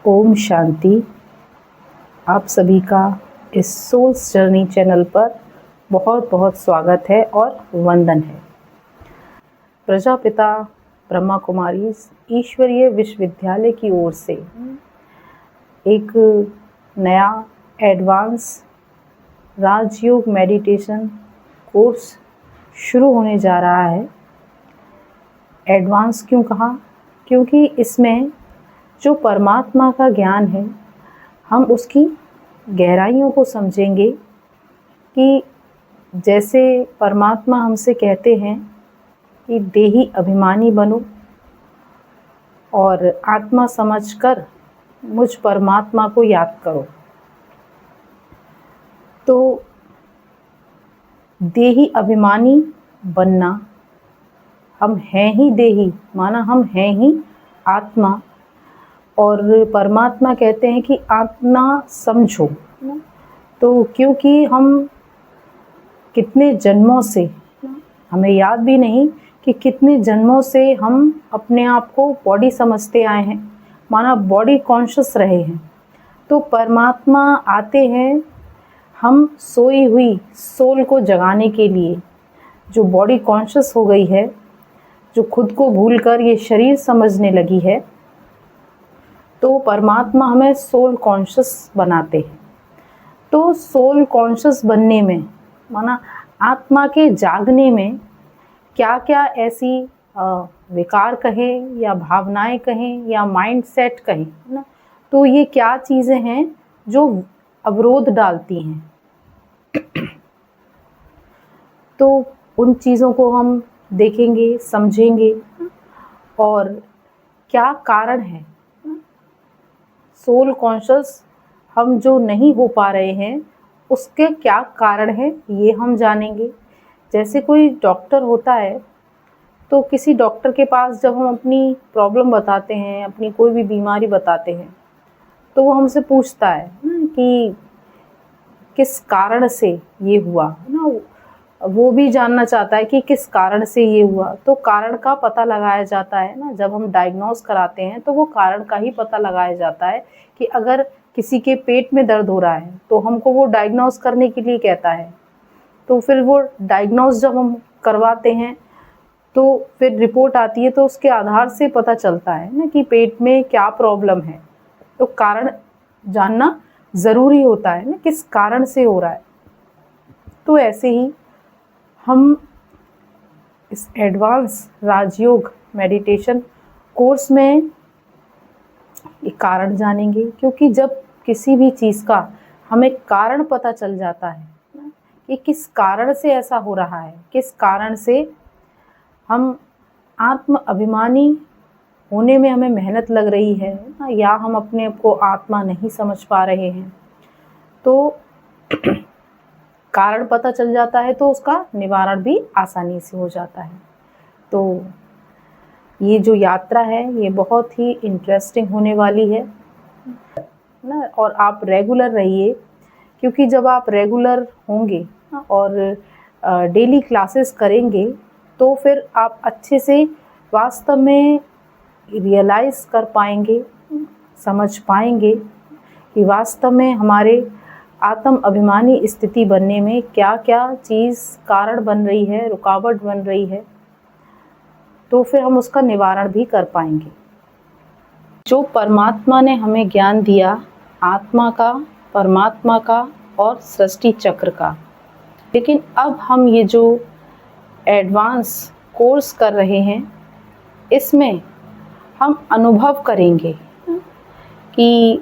ओम शांति। आप सभी का इस सोल्स जर्नी चैनल पर बहुत बहुत स्वागत है और वंदन है। प्रजापिता ब्रह्मा कुमारी ईश्वरीय विश्वविद्यालय की ओर से एक नया एडवांस राजयोग मेडिटेशन कोर्स शुरू होने जा रहा है। एडवांस क्यों कहा? क्योंकि इसमें जो परमात्मा का ज्ञान है हम उसकी गहराइयों को समझेंगे कि जैसे परमात्मा हमसे कहते हैं कि देही अभिमानी बनो और आत्मा समझकर मुझ परमात्मा को याद करो। तो देही अभिमानी बनना, हम हैं ही देही, माना हम हैं ही आत्मा, और परमात्मा कहते हैं कि आत्मा समझो। तो क्योंकि हम कितने जन्मों से, हमें याद भी नहीं कि कितने जन्मों से हम अपने आप को बॉडी समझते आए हैं, माना बॉडी कॉन्शियस रहे हैं। तो परमात्मा आते हैं हम सोई हुई सोल को जगाने के लिए, जो बॉडी कॉन्शियस हो गई है, जो खुद को भूलकर ये शरीर समझने लगी है। तो परमात्मा हमें सोल कॉन्शियस बनाते हैं। तो सोल कॉन्शियस बनने में, माना आत्मा के जागने में, क्या क्या ऐसी विकार कहें या भावनाएं कहें या माइंड सेट कहें ना, तो ये क्या चीज़ें हैं जो अवरोध डालती हैं। तो उन चीज़ों को हम देखेंगे, समझेंगे, और क्या कारण है सोल कॉन्शियस हम जो नहीं हो पा रहे हैं, उसके क्या कारण है ये हम जानेंगे। जैसे कोई डॉक्टर होता है, तो किसी डॉक्टर के पास जब हम अपनी प्रॉब्लम बताते हैं, अपनी कोई भी बीमारी बताते हैं, तो वो हमसे पूछता है कि किस कारण से ये हुआ ना। वो भी जानना चाहता है कि किस कारण से ये हुआ। तो कारण का पता लगाया जाता है ना, जब हम डायग्नोस कराते हैं तो वो कारण का ही पता लगाया जाता है कि अगर किसी के पेट में दर्द हो रहा है तो हमको वो डायग्नोस करने के लिए कहता है। तो फिर वो डायग्नोस जब हम करवाते हैं तो फिर रिपोर्ट आती है, तो उसके आधार से पता चलता है ना कि पेट में क्या प्रॉब्लम है। तो कारण जानना ज़रूरी होता है ना, किस कारण से हो रहा है। तो ऐसे ही हम इस एडवांस राजयोग मेडिटेशन कोर्स में एक कारण जानेंगे। क्योंकि जब किसी भी चीज़ का हमें कारण पता चल जाता है कि किस कारण से ऐसा हो रहा है, किस कारण से हम आत्म अभिमानी होने में हमें मेहनत लग रही है, या हम अपने आप को आत्मा नहीं समझ पा रहे हैं, तो कारण पता चल जाता है तो उसका निवारण भी आसानी से हो जाता है। तो ये जो यात्रा है ये बहुत ही इंटरेस्टिंग होने वाली है ना। और आप रेगुलर रहिए, क्योंकि जब आप रेगुलर होंगे और डेली क्लासेस करेंगे तो फिर आप अच्छे से वास्तव में रियलाइज़ कर पाएंगे, समझ पाएंगे कि वास्तव में हमारे आत्म अभिमानी स्थिति बनने में क्या क्या चीज़ कारण बन रही है, रुकावट बन रही है। तो फिर हम उसका निवारण भी कर पाएंगे। जो परमात्मा ने हमें ज्ञान दिया, आत्मा का, परमात्मा का और सृष्टि चक्र का, लेकिन अब हम ये जो एडवांस कोर्स कर रहे हैं, इसमें हम अनुभव करेंगे कि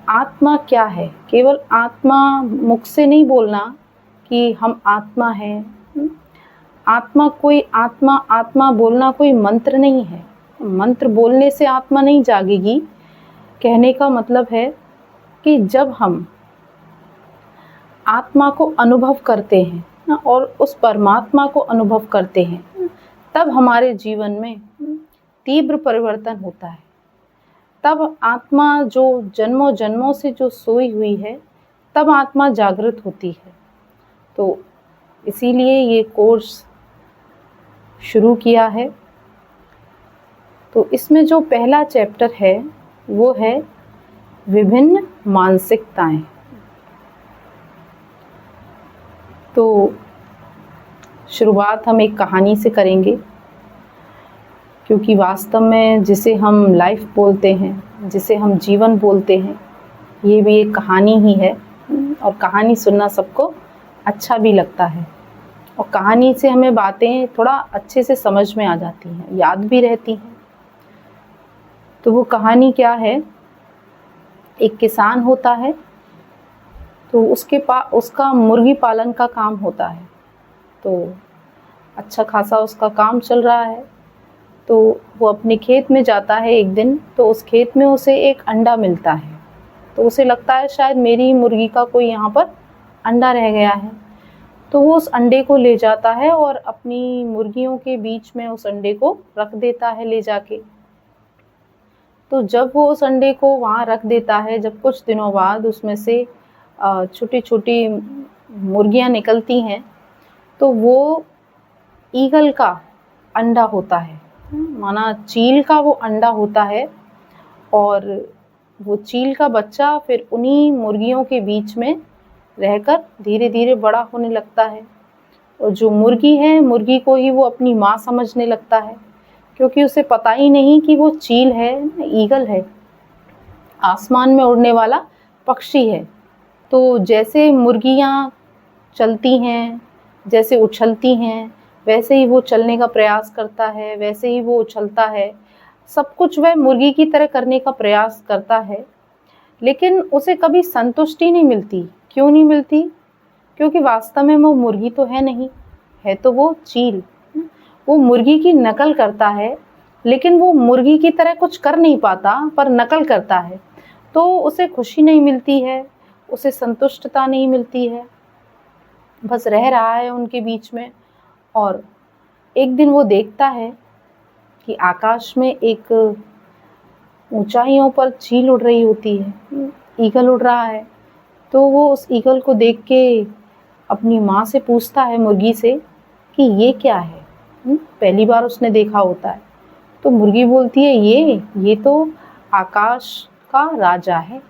आत्मा क्या है। केवल आत्मा मुख से नहीं बोलना कि हम आत्मा हैं। आत्मा कोई आत्मा बोलना कोई मंत्र नहीं है। मंत्र बोलने से आत्मा नहीं जागेगी। कहने का मतलब है कि जब हम आत्मा को अनुभव करते हैं और उस परमात्मा को अनुभव करते हैं, तब हमारे जीवन में तीव्र परिवर्तन होता है। तब आत्मा जो जन्मों जन्मों से जो सोई हुई है, तब आत्मा जागृत होती है। तो इसीलिए ये कोर्स शुरू किया है। तो इसमें जो पहला चैप्टर है वो है विभिन्न मानसिकताएं। तो शुरुआत हम एक कहानी से करेंगे, क्योंकि वास्तव में जिसे हम लाइफ बोलते हैं, जिसे हम जीवन बोलते हैं, ये भी एक कहानी ही है। और कहानी सुनना सबको अच्छा भी लगता है, और कहानी से हमें बातें थोड़ा अच्छे से समझ में आ जाती हैं, याद भी रहती हैं। तो वो कहानी क्या है? एक किसान होता है, तो उसका मुर्गी पालन का काम होता है। तो अच्छा खासा उसका काम चल रहा है। तो वो अपने खेत में जाता है एक दिन, तो उस खेत में उसे एक अंडा मिलता है। तो उसे लगता है शायद मेरी मुर्गी का कोई यहाँ पर अंडा रह गया है। तो वो उस अंडे को ले जाता है और अपनी मुर्गियों के बीच में उस अंडे को रख देता है ले जाके। तो जब वो उस अंडे को वहाँ रख देता है, जब कुछ दिनों बाद उसमें से छोटी छोटी मुर्गियाँ निकलती हैं, तो वो ईगल का अंडा होता है, माना चील का वो अंडा होता है। और वो चील का बच्चा फिर उन्हीं मुर्गियों के बीच में रहकर धीरे धीरे बड़ा होने लगता है। और जो मुर्गी है, मुर्गी को ही वो अपनी माँ समझने लगता है, क्योंकि उसे पता ही नहीं कि वो चील है, ईगल है, आसमान में उड़ने वाला पक्षी है। तो जैसे मुर्गियाँ चलती हैं, जैसे उछलती हैं, वैसे ही वो चलने का प्रयास करता है, वैसे ही वो उछलता है। सब कुछ वह मुर्गी की तरह करने का प्रयास करता है, लेकिन उसे कभी संतुष्टि नहीं मिलती। क्यों नहीं मिलती? क्योंकि वास्तव में वो मुर्गी तो है नहीं, है तो वो चील। वो मुर्गी की नकल करता है, लेकिन वो मुर्गी की तरह कुछ कर नहीं पाता, पर नकल करता है। तो उसे खुशी नहीं मिलती है, उसे संतुष्टता नहीं मिलती है, बस रह रहा है उनके बीच में। और एक दिन वो देखता है कि आकाश में एक ऊंचाइयों पर चील उड़ रही होती है, ईगल उड़ रहा है। तो वो उस ईगल को देख के अपनी माँ से पूछता है, मुर्गी से, कि ये क्या है? पहली बार उसने देखा होता है। तो मुर्गी बोलती है, ये तो आकाश का राजा है,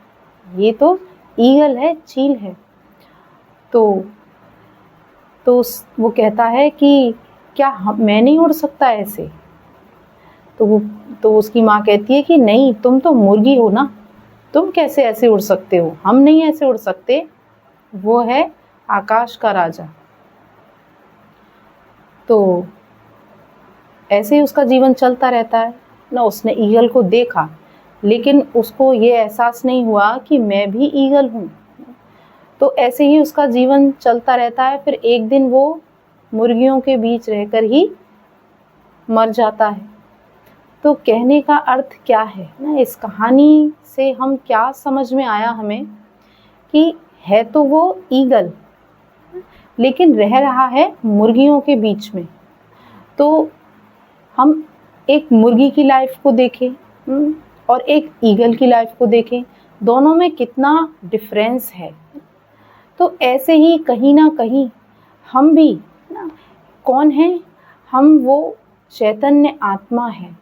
ये तो ईगल है, चील है। तो वो कहता है कि क्या मैं नहीं उड़ सकता ऐसे? तो उसकी माँ कहती है कि नहीं, तुम तो मुर्गी हो ना, तुम कैसे ऐसे उड़ सकते हो? हम नहीं ऐसे उड़ सकते, वो है आकाश का राजा। तो ऐसे ही उसका जीवन चलता रहता है ना। उसने ईगल को देखा, लेकिन उसको ये एहसास नहीं हुआ कि मैं भी ईगल हूँ। तो ऐसे ही उसका जीवन चलता रहता है। फिर एक दिन वो मुर्गियों के बीच रहकर ही मर जाता है। तो कहने का अर्थ क्या है ना, इस कहानी से हम क्या समझ में आया हमें, कि है तो वो ईगल, लेकिन रह रहा है मुर्गियों के बीच में। तो हम एक मुर्गी की लाइफ को देखें और एक ईगल की लाइफ को देखें, दोनों में कितना डिफरेंस है। तो ऐसे ही कहीं ना कहीं हम भी ना, कौन हैं? हम वो चैतन्य आत्मा है,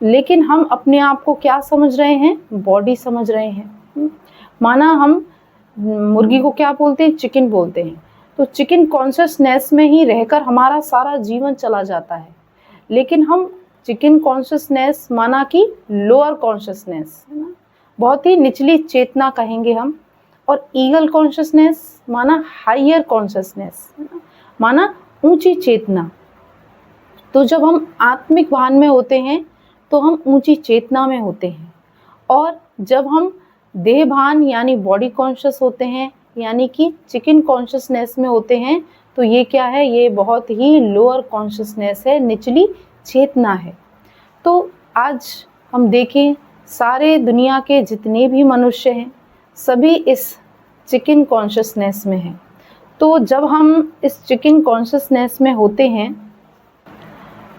लेकिन हम अपने आप को क्या समझ रहे हैं? बॉडी समझ रहे हैं। माना हम मुर्गी को क्या बोलते हैं? चिकन बोलते हैं। तो चिकन कॉन्शियसनेस में ही रहकर हमारा सारा जीवन चला जाता है, लेकिन हम चिकन कॉन्शियसनेस माना कि लोअर कॉन्शियसनेस है ना, बहुत ही निचली चेतना कहेंगे हम। और ईगल कॉन्शियसनेस माना हायर कॉन्शियसनेस, माना ऊंची चेतना। तो जब हम आत्मिक भान में होते हैं तो हम ऊंची चेतना में होते हैं, और जब हम देह भान यानी बॉडी कॉन्शियस होते हैं, यानी कि चिकन कॉन्शियसनेस में होते हैं, तो ये क्या है? ये बहुत ही लोअर कॉन्शियसनेस है, निचली चेतना है। तो आज हम देखें, सारे दुनिया के जितने भी मनुष्य हैं, सभी इस चिकन कॉन्शियसनेस में हैं। तो जब हम इस चिकन कॉन्शियसनेस में होते हैं,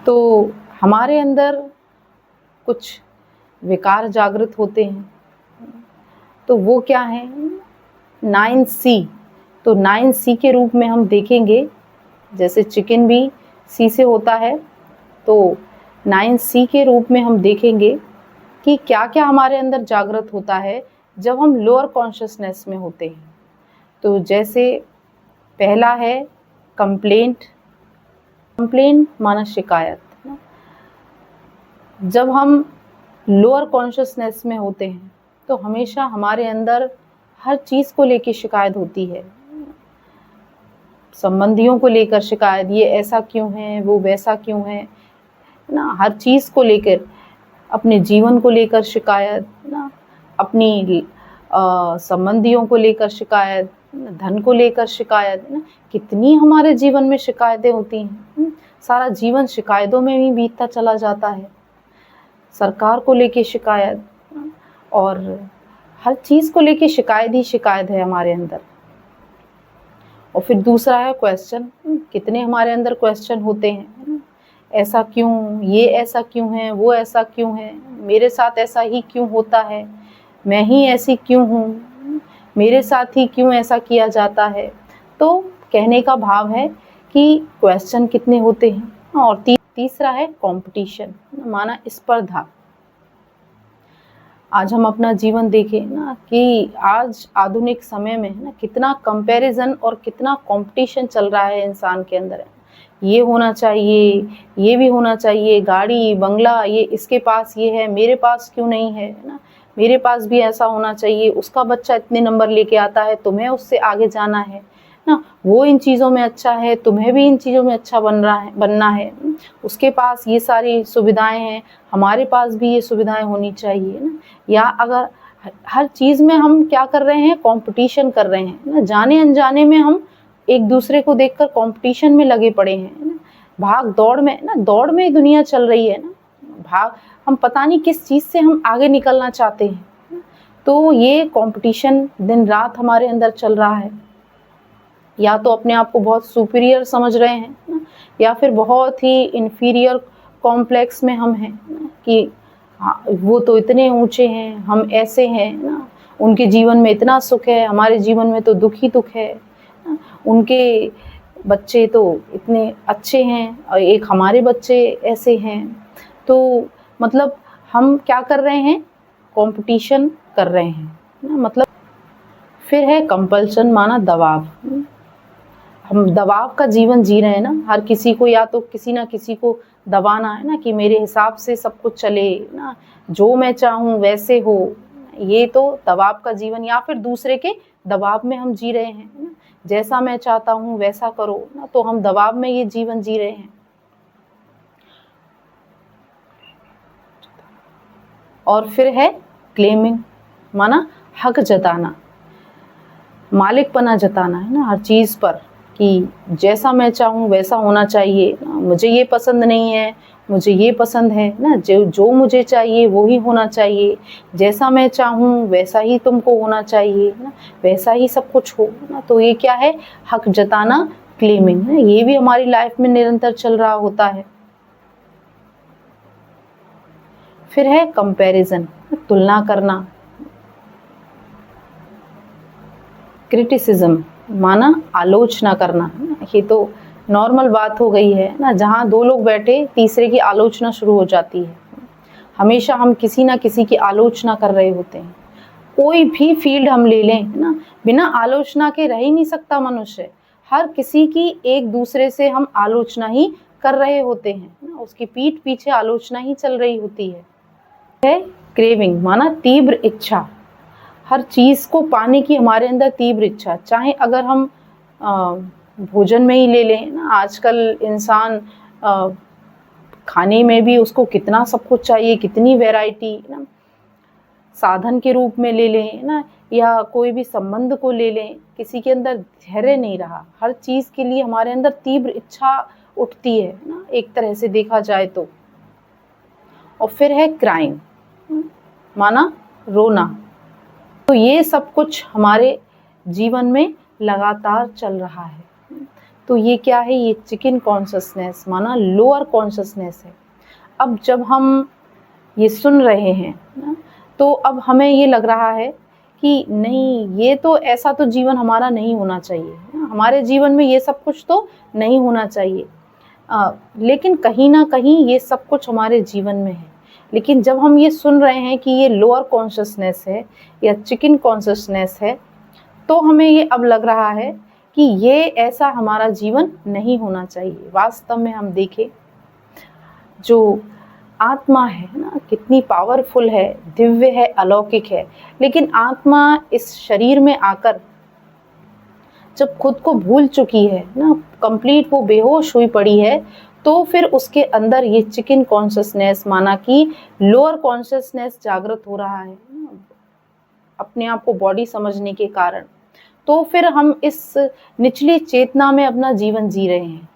तो हमारे अंदर कुछ विकार जागृत होते हैं। तो वो क्या है? 9C। तो 9C के रूप में हम देखेंगे, जैसे चिकन भी सी से होता है, तो 9C के रूप में हम देखेंगे कि क्या क्या हमारे अंदर जागृत होता है जब हम लोअर कॉन्शियसनेस में होते हैं। तो जैसे पहला है कंप्लेंट। कंप्लेंट माना शिकायत। जब हम लोअर कॉन्शियसनेस में होते हैं तो हमेशा हमारे अंदर हर चीज़ को लेकर शिकायत होती है। संबंधियों को लेकर शिकायत, ये ऐसा क्यों है, वो वैसा क्यों है ना, हर चीज़ को लेकर, अपने जीवन को लेकर शिकायत ना, अपनी संबंधियों को लेकर शिकायत, धन को लेकर शिकायत ना, कितनी हमारे जीवन में शिकायतें होती हैं। सारा जीवन शिकायतों में ही बीतता चला जाता है। सरकार को लेके शिकायत और हर चीज़ को लेके शिकायत ही शिकायत है हमारे अंदर। और फिर दूसरा है क्वेश्चन। कितने हमारे अंदर क्वेश्चन होते हैं, ऐसा क्यों, ये ऐसा क्यों है, वो ऐसा क्यों है, मेरे साथ ऐसा ही क्यों होता है, मैं ही ऐसी क्यों हूँ, मेरे साथ ही क्यों ऐसा किया जाता है। तो कहने का भाव है कि क्वेश्चन कितने होते हैं। और तीसरा है कंपटीशन, माना स्पर्धा। आज हम अपना जीवन देखें ना कि आज आधुनिक समय में ना कितना कंपैरिजन और कितना कंपटीशन चल रहा है इंसान के अंदर। ये होना चाहिए, ये भी होना चाहिए, गाड़ी बंगला, ये इसके पास ये है, मेरे पास क्यों नहीं है ना, मेरे पास भी ऐसा होना चाहिए, उसका बच्चा इतने नंबर लेके आता है, तुम्हें उससे आगे जाना है ना, वो इन चीज़ों में अच्छा है, तुम्हें भी इन चीज़ों में अच्छा बनना है। उसके पास ये सारी सुविधाएं हैं, हमारे पास भी ये सुविधाएं होनी चाहिए ना। या अगर हर चीज़ में हम क्या कर रहे हैं, कंपटीशन कर रहे हैं ना, जाने अनजाने में हम एक दूसरे को देखकर कंपटीशन में लगे पड़े हैं ना। भाग दौड़ में ना, दौड़ में दुनिया चल रही है ना, हम पता नहीं किस चीज़ से हम आगे निकलना चाहते हैं। तो ये कंपटीशन दिन रात हमारे अंदर चल रहा है। या तो अपने आप को बहुत सुपीरियर समझ रहे हैं ना, या फिर बहुत ही इन्फीरियर कॉम्प्लेक्स में हम हैं ना, कि हाँ वो तो इतने ऊंचे हैं, हम ऐसे हैं ना, उनके जीवन में इतना सुख है, हमारे जीवन में तो दुख ही दुख है ना, उनके बच्चे तो इतने अच्छे हैं और एक हमारे बच्चे ऐसे हैं। तो मतलब हम क्या कर रहे हैं, कंपटीशन कर रहे हैं ना। मतलब फिर है कंपल्शन, माना दबाव। हम दबाव का जीवन जी रहे हैं ना, हर किसी को या तो किसी ना किसी को दबाना है ना, कि मेरे हिसाब से सब कुछ चले ना, जो मैं चाहूँ वैसे हो। ये तो दबाव का जीवन, या फिर दूसरे के दबाव में हम जी रहे हैं ना, जैसा मैं चाहता हूँ वैसा करो ना, तो हम दबाव में ये जीवन जी रहे हैं। और फिर है क्लेमिंग, माना हक जताना, मालिकपना जताना है ना हर चीज़ पर, कि जैसा मैं चाहूँ वैसा होना चाहिए ना, मुझे ये पसंद नहीं है, मुझे ये पसंद है ना, जो मुझे चाहिए वो ही होना चाहिए, जैसा मैं चाहूँ वैसा ही तुमको होना चाहिए ना, वैसा ही सब कुछ हो ना। तो ये क्या है, हक जताना, क्लेमिंग है। ये भी हमारी लाइफ में निरंतर चल रहा होता है। फिर है कंपैरिजन, तुलना करना। क्रिटिसिज्म, माना आलोचना करना। ये तो नॉर्मल बात हो गई है ना, जहाँ दो लोग बैठे तीसरे की आलोचना शुरू हो जाती है। हमेशा हम किसी ना किसी की आलोचना कर रहे होते हैं। कोई भी फील्ड हम ले लें ना, बिना आलोचना के रह ही नहीं सकता मनुष्य। हर किसी की एक दूसरे से हम आलोचना ही कर रहे होते हैं ना, उसकी पीठ पीछे आलोचना ही चल रही होती है क्रेविंग, माना तीव्र इच्छा। हर चीज़ को पाने की हमारे अंदर तीव्र इच्छा। चाहे अगर हम भोजन में ही ले लें ना, आजकल इंसान खाने में भी उसको कितना सब कुछ चाहिए, कितनी वैरायटी ना, साधन के रूप में ले लें ना, या कोई भी संबंध को ले लें, किसी के अंदर धैर्य नहीं रहा। हर चीज़ के लिए हमारे अंदर तीव्र इच्छा उठती है ना, एक तरह से देखा जाए तो। और फिर है क्राइम, माना रोना। तो ये सब कुछ हमारे जीवन में लगातार चल रहा है। तो ये क्या है, ये चिकन कॉन्शसनेस, माना लोअर कॉन्शसनेस है। अब जब हम ये सुन रहे हैं ना, तो अब हमें ये लग रहा है कि नहीं, ये तो ऐसा तो जीवन हमारा नहीं होना चाहिए, हमारे जीवन में ये सब कुछ तो नहीं होना चाहिए। लेकिन कहीं ना कहीं ये सब कुछ हमारे जीवन में है। लेकिन जब हम ये सुन रहे हैं कि ये लोअर कॉन्शियसनेस है या चिकन कॉन्शियसनेस है, तो हमें ये अब लग रहा है कि ये ऐसा हमारा जीवन नहीं होना चाहिए। वास्तव में हम देखें, जो आत्मा है ना, कितनी पावरफुल है, दिव्य है, अलौकिक है, लेकिन आत्मा इस शरीर में आकर जब खुद को भूल चुकी है ना, कंप्लीट वो बेहोश हुई पड़ी है, तो फिर उसके अंदर ये चिकन कॉन्शियसनेस, माना कि लोअर कॉन्शियसनेस जागृत हो रहा है अपने आप को बॉडी समझने के कारण। तो फिर हम इस निचली चेतना में अपना जीवन जी रहे हैं।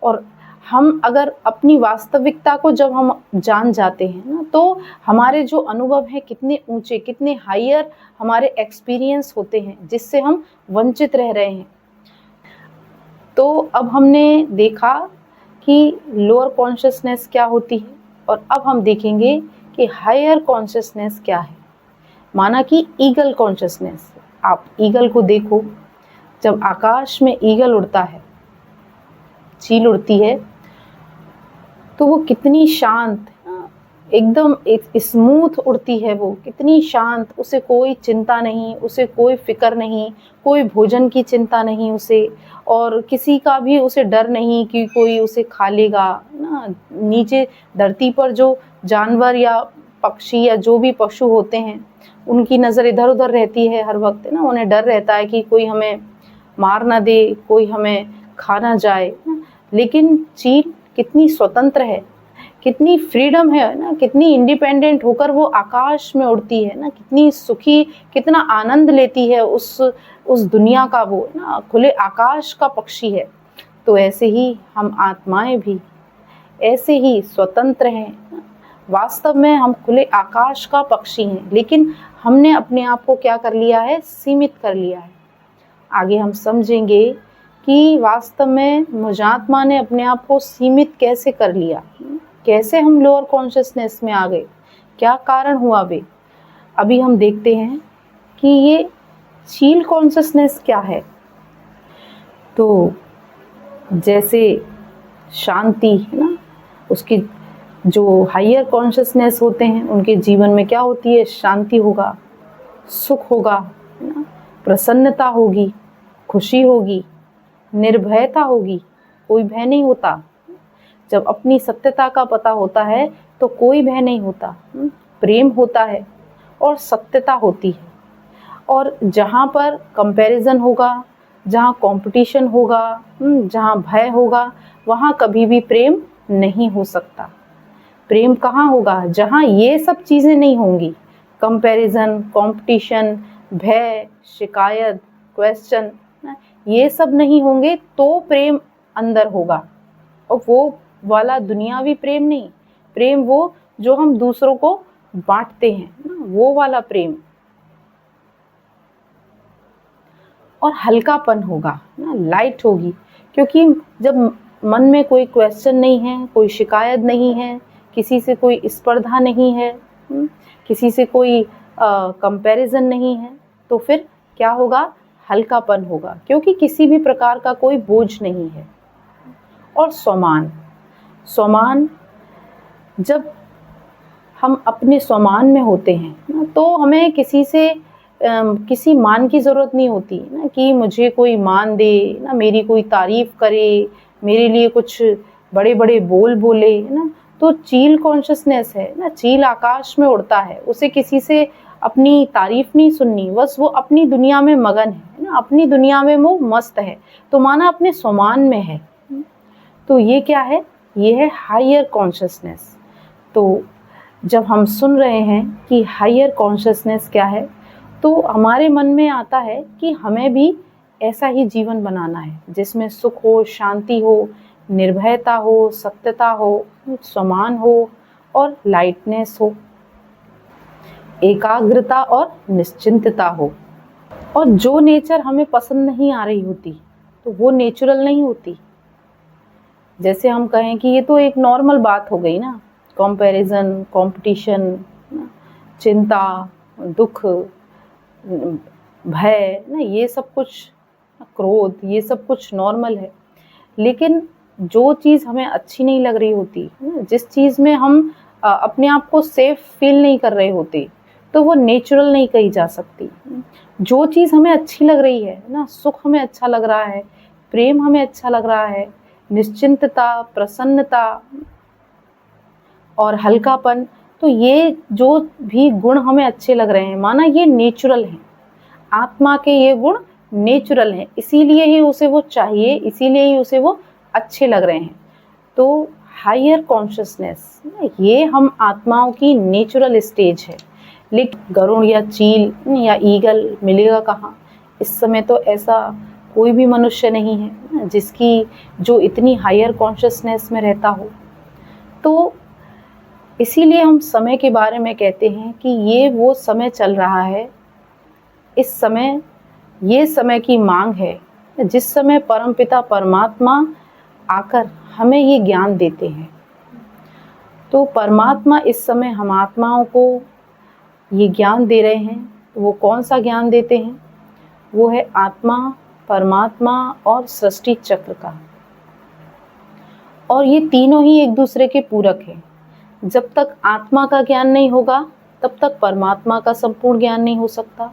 और हम अगर अपनी वास्तविकता को जब हम जान जाते हैं ना, तो हमारे जो अनुभव हैं कितने ऊंचे, कितने हायर हमारे एक्सपीरियंस होते हैं, जिससे हम वंचित रह रहे हैं। तो अब हमने देखा कि लोअर कॉन्शियसनेस क्या होती है, और अब हम देखेंगे कि हायर कॉन्शियसनेस क्या है, माना कि ईगल कॉन्शियसनेस। आप ईगल को देखो, जब आकाश में ईगल उड़ता है, चील उड़ती है, तो वो कितनी शांत, एकदम स्मूथ उड़ती है, वो कितनी शांत, उसे कोई चिंता नहीं, उसे कोई फिक्र नहीं, कोई भोजन की चिंता नहीं उसे, और किसी का भी उसे डर नहीं कि कोई उसे खा लेगा ना। नीचे धरती पर जो जानवर या पक्षी या जो भी पशु होते हैं, उनकी नज़र इधर उधर रहती है हर वक्त ना, उन्हें डर रहता है कि कोई हमें मार ना दे, कोई हमें खा ना जाए। लेकिन चील कितनी स्वतंत्र है, कितनी फ्रीडम है ना, कितनी इंडिपेंडेंट होकर वो आकाश में उड़ती है ना, कितनी सुखी, कितना आनंद लेती है उस दुनिया का, वो ना खुले आकाश का पक्षी है। तो ऐसे ही हम आत्माएं भी ऐसे ही स्वतंत्र हैं। वास्तव में हम खुले आकाश का पक्षी हैं, लेकिन हमने अपने आप को क्या कर लिया है, सीमित कर लिया है। आगे हम समझेंगे कि वास्तव में मुझात्मा ने अपने आप को सीमित कैसे कर लिया, कैसे हम लोअर कॉन्शियसनेस में आ गए, क्या कारण हुआ वे। अभी हम देखते हैं कि ये चील कॉन्शियसनेस क्या है। तो जैसे शांति है ना, उसकी जो हायर कॉन्शियसनेस होते हैं उनके जीवन में क्या होती है, शांति होगा, सुख होगा, है ना, प्रसन्नता होगी, खुशी होगी, निर्भयता होगी, कोई भय नहीं होता। जब अपनी सत्यता का पता होता है तो कोई भय नहीं होता, प्रेम होता है और सत्यता होती है। और जहाँ पर कंपैरिजन होगा, जहाँ कंपटीशन होगा, जहाँ भय होगा, वहाँ कभी भी प्रेम नहीं हो सकता। प्रेम कहाँ होगा, जहाँ ये सब चीज़ें नहीं होंगी, कंपैरिजन, कंपटीशन, भय, शिकायत, क्वेश्चन, ये सब नहीं होंगे तो प्रेम अंदर होगा। और वो वाला दुनियावी प्रेम नहीं, प्रेम वो जो हम दूसरों को बांटते हैं, वो वाला प्रेम। और हल्कापन होगा ना, लाइट होगी, क्योंकि जब मन में कोई क्वेश्चन नहीं है, कोई शिकायत नहीं है, किसी से कोई स्पर्धा नहीं है, किसी से कोई कंपैरिजन नहीं है, तो फिर क्या होगा, हल्कापन होगा, क्योंकि किसी भी प्रकार का कोई बोझ नहीं है। और स्वमान, जब हम अपने स्वमान में होते हैं तो हमें किसी से किसी मान की ज़रूरत नहीं होती ना, कि मुझे कोई मान दे ना, मेरी कोई तारीफ़ करे, मेरे लिए कुछ बड़े बड़े बोल बोले, है ना। तो चील कॉन्शियसनेस है ना, चील आकाश में उड़ता है, उसे किसी से अपनी तारीफ़ नहीं सुननी, बस वो अपनी दुनिया में मगन है ना, अपनी दुनिया में वो मस्त है, तो माना अपने स्वमान में है। तो ये क्या है, ये है हायर कॉन्शियसनेस। तो जब हम सुन रहे हैं कि हायर कॉन्शियसनेस क्या है, तो हमारे मन में आता है कि हमें भी ऐसा ही जीवन बनाना है, जिसमें सुख हो, शांति हो, निर्भयता हो, सत्यता हो, समान हो और लाइटनेस हो, एकाग्रता और निश्चिंतता हो। और जो नेचर हमें पसंद नहीं आ रही होती, तो वो नेचुरल नहीं होती। जैसे हम कहें कि ये तो एक नॉर्मल बात हो गई ना, कंपैरिजन, कंपटीशन, चिंता, दुख, भय ना, ये सब कुछ, क्रोध, ये सब कुछ नॉर्मल है। लेकिन जो चीज़ हमें अच्छी नहीं लग रही होती, जिस चीज़ में हम अपने आप को सेफ फील नहीं कर रहे होते, तो वो नेचुरल नहीं कही जा सकती। जो चीज़ हमें अच्छी लग रही है ना, सुख हमें अच्छा लग रहा है, प्रेम हमें अच्छा लग रहा है, निश्चिंतता, प्रसन्नता और हल्कापन, तो ये जो भी गुण हमें अच्छे लग रहे हैं, माना ये नेचुरल हैं, आत्मा के ये गुण नेचुरल हैं, इसीलिए ही उसे वो चाहिए, इसीलिए ही उसे वो अच्छे लग रहे हैं। तो हायर कॉन्शियसनेस, ये हम आत्माओं की नेचुरल स्टेज है। लेकिन गरुड़ या चील या ईगल मिलेगा कहाँ? इस समय तो ऐसा कोई भी मनुष्य नहीं है जिसकी जो इतनी हायर कॉन्शियसनेस में रहता हो। तो इसीलिए हम समय के बारे में कहते हैं कि ये वो समय चल रहा है, इस समय ये समय की मांग है जिस समय परमपिता परमात्मा आकर हमें ये ज्ञान देते हैं। तो परमात्मा इस समय हम आत्माओं को ये ज्ञान दे रहे हैं। वो कौन सा ज्ञान देते हैं? वो है आत्मा, परमात्मा और सृष्टि चक्र का। और ये तीनों ही एक दूसरे के पूरक हैं। जब तक आत्मा का ज्ञान नहीं होगा तब तक परमात्मा का संपूर्ण ज्ञान नहीं हो सकता,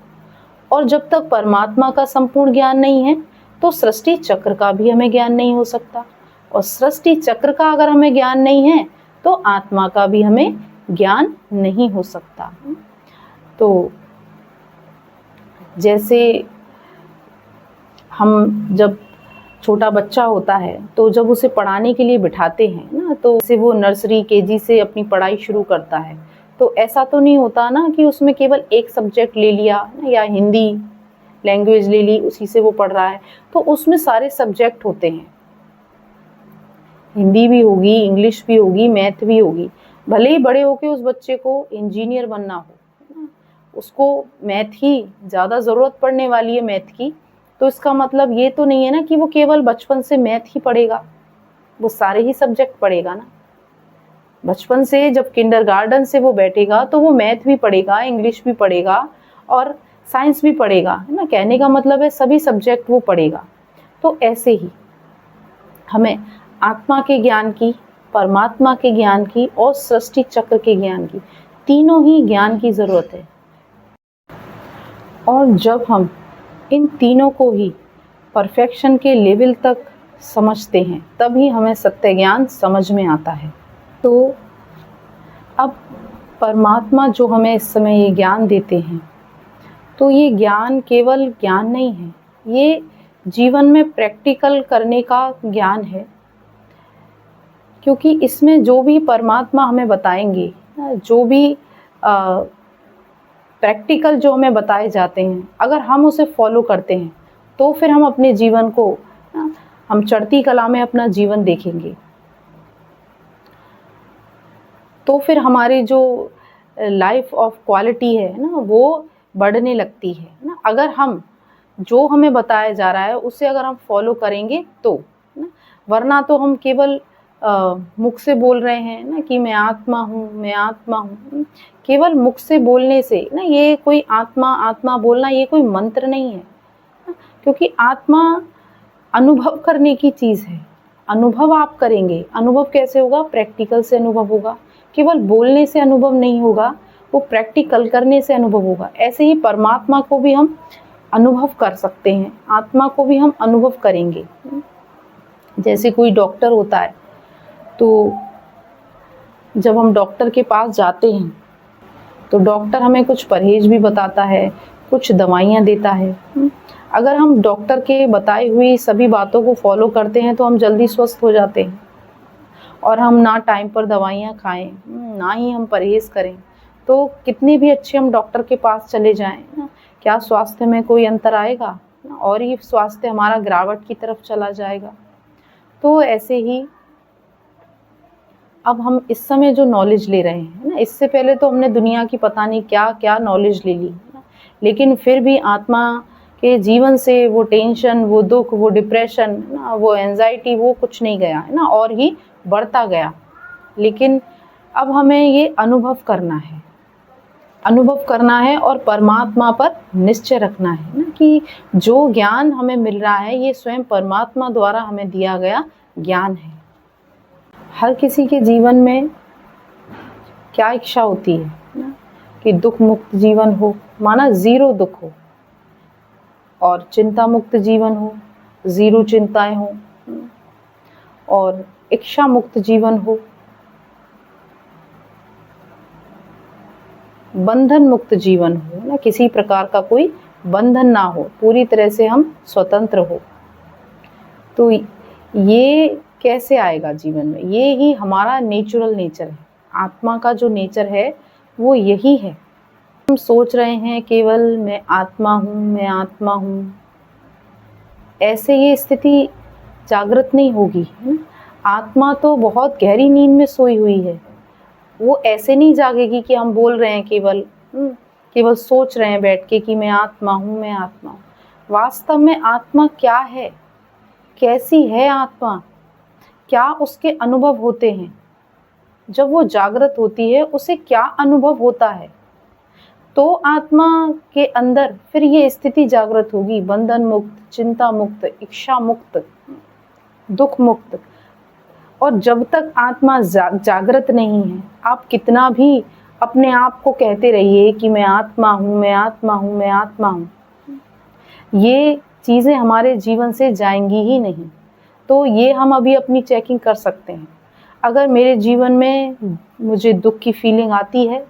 और जब तक परमात्मा का संपूर्ण ज्ञान नहीं है तो सृष्टि चक्र का भी हमें ज्ञान नहीं हो सकता, और सृष्टि चक्र का अगर हमें ज्ञान नहीं है तो आत्मा का भी हमें ज्ञान नहीं हो सकता। तो जैसे हम जब छोटा बच्चा होता है तो जब उसे पढ़ाने के लिए बिठाते हैं ना, तो उसे वो नर्सरी केजी से अपनी पढ़ाई शुरू करता है, तो ऐसा तो नहीं होता ना कि उसमें केवल एक सब्जेक्ट ले लिया या हिंदी लैंग्वेज ले ली उसी से वो पढ़ रहा है। तो उसमें सारे सब्जेक्ट होते हैं, हिंदी भी होगी, इंग्लिश भी होगी, मैथ भी होगी। भले ही बड़े होके उस बच्चे को इंजीनियर बनना हो, उसको मैथ ही ज़्यादा ज़रूरत पड़ने वाली है मैथ की, तो इसका मतलब ये तो नहीं है ना कि वो केवल बचपन से मैथ ही पढ़ेगा, वो सारे ही सब्जेक्ट पढ़ेगा ना। बचपन से जब किंडरगार्टन से वो बैठेगा तो वो मैथ भी पढ़ेगा, इंग्लिश भी पढ़ेगा और साइंस भी पढ़ेगा, है ना। कहने का मतलब है सभी सब्जेक्ट वो पढ़ेगा। तो ऐसे ही हमें आत्मा के ज्ञान की, परमात्मा के ज्ञान की और सृष्टि चक्र के ज्ञान की, तीनों ही ज्ञान की ज़रूरत है। और जब हम इन तीनों को ही परफेक्शन के लेवल तक समझते हैं तभी हमें सत्य ज्ञान समझ में आता है। तो अब परमात्मा जो हमें इस समय ये ज्ञान देते हैं, तो ये ज्ञान केवल ज्ञान नहीं है, ये जीवन में प्रैक्टिकल करने का ज्ञान है। क्योंकि इसमें जो भी परमात्मा हमें बताएंगे, जो भी प्रैक्टिकल जो हमें बताए जाते हैं, अगर हम उसे फॉलो करते हैं तो फिर हम अपने जीवन को, हम चढ़ती कला में अपना जीवन देखेंगे, तो फिर हमारी जो लाइफ ऑफ क्वालिटी है ना वो बढ़ने लगती है ना। अगर हम जो हमें बताया जा रहा है उसे अगर हम फॉलो करेंगे तो ना, वरना तो हम केवल मुख से बोल रहे हैं ना कि मैं आत्मा हूँ, मैं आत्मा हूँ। केवल मुख से बोलने से ना, ये कोई आत्मा आत्मा बोलना ये कोई मंत्र नहीं है, क्योंकि आत्मा अनुभव करने की चीज़ है। अनुभव आप करेंगे, अनुभव कैसे होगा? प्रैक्टिकल से अनुभव होगा, केवल बोलने से अनुभव नहीं होगा, वो प्रैक्टिकल करने से अनुभव होगा। ऐसे ही परमात्मा को भी हम अनुभव कर सकते हैं, आत्मा को भी हम अनुभव करेंगे। जैसे कोई डॉक्टर होता है, तो जब हम डॉक्टर के पास जाते हैं तो डॉक्टर हमें कुछ परहेज भी बताता है, कुछ दवाइयाँ देता है। अगर हम डॉक्टर के बताई हुई सभी बातों को फॉलो करते हैं तो हम जल्दी स्वस्थ हो जाते हैं, और हम ना टाइम पर दवाइयाँ खाएं, ना ही हम परहेज़ करें, तो कितने भी अच्छे हम डॉक्टर के पास चले जाएं ना, क्या स्वास्थ्य में कोई अंतर आएगा? और ही स्वास्थ्य हमारा गिरावट की तरफ चला जाएगा। तो ऐसे ही अब हम इस समय जो नॉलेज ले रहे हैं ना, इससे पहले तो हमने दुनिया की पता नहीं क्या क्या नॉलेज ले ली ना, लेकिन फिर भी आत्मा के जीवन से वो टेंशन, वो दुख, वो डिप्रेशन ना, वो एंजाइटी, वो कुछ नहीं गया है ना, और ही बढ़ता गया। लेकिन अब हमें ये अनुभव करना है, अनुभव करना है और परमात्मा पर निश्चय रखना है ना कि जो ज्ञान हमें मिल रहा है ये स्वयं परमात्मा द्वारा हमें दिया गया ज्ञान है। हर किसी के जीवन में क्या इच्छा होती है ना, कि दुख मुक्त जीवन हो, माना ज़ीरो दुख हो, और चिंता मुक्त जीवन हो, ज़ीरो चिंताएं हो, और इच्छा मुक्त जीवन हो, बंधन मुक्त जीवन हो ना, किसी प्रकार का कोई बंधन ना हो, पूरी तरह से हम स्वतंत्र हो। तो ये कैसे आएगा जीवन में? ये ही हमारा नेचुरल नेचर है। आत्मा का जो नेचर है वो यही है। हम सोच रहे हैं केवल मैं आत्मा हूँ, मैं आत्मा हूँ, ऐसे ये स्थिति जागृत नहीं होगी। आत्मा तो बहुत गहरी नींद में सोई हुई है, वो ऐसे नहीं जागेगी कि हम बोल रहे हैं केवल सोच रहे हैं बैठ के कि मैं आत्मा हूँ, मैं आत्मा हूँ। वास्तव में आत्मा क्या है, कैसी है आत्मा, क्या उसके अनुभव होते हैं? जब वो जागृत होती है उसे क्या अनुभव होता है, तो आत्मा के अंदर फिर ये स्थिति जागृत होगी, बंधन मुक्त, चिंता मुक्त, इच्छा मुक्त, दुख मुक्त। और जब तक आत्मा जागृत नहीं है, आप कितना भी अपने आप को कहते रहिए कि मैं आत्मा हूँ, मैं आत्मा हूँ, मैं आत्मा हूँ, ये चीज़ें हमारे जीवन से जाएंगी ही नहीं। तो ये हम अभी अपनी चेकिंग कर सकते हैं। अगर मेरे जीवन में मुझे दुख की फीलिंग आती है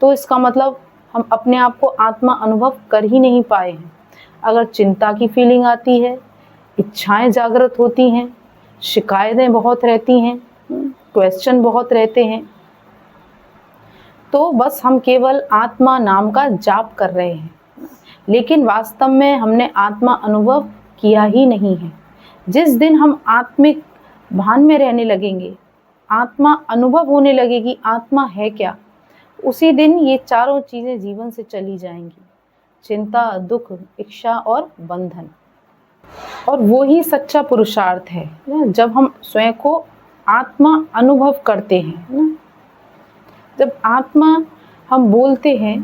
तो इसका मतलब हम अपने आप को आत्मा अनुभव कर ही नहीं पाए हैं। अगर चिंता की फीलिंग आती है, इच्छाएं जागृत होती हैं, शिकायतें बहुत रहती हैं, क्वेश्चन बहुत रहते हैं, तो बस हम केवल आत्मा नाम का जाप कर रहे हैं, लेकिन वास्तव में हमने आत्मा अनुभव किया ही नहीं है। जिस दिन हम आत्मिक भान में रहने लगेंगे, आत्मा अनुभव होने लगेगी आत्मा है क्या, उसी दिन ये चारों चीज़ें जीवन से चली जाएंगी, चिंता, दुख, इच्छा और बंधन। और वो ही सच्चा पुरुषार्थ है ना, जब हम स्वयं को आत्मा अनुभव करते हैं ना। जब आत्मा हम बोलते हैं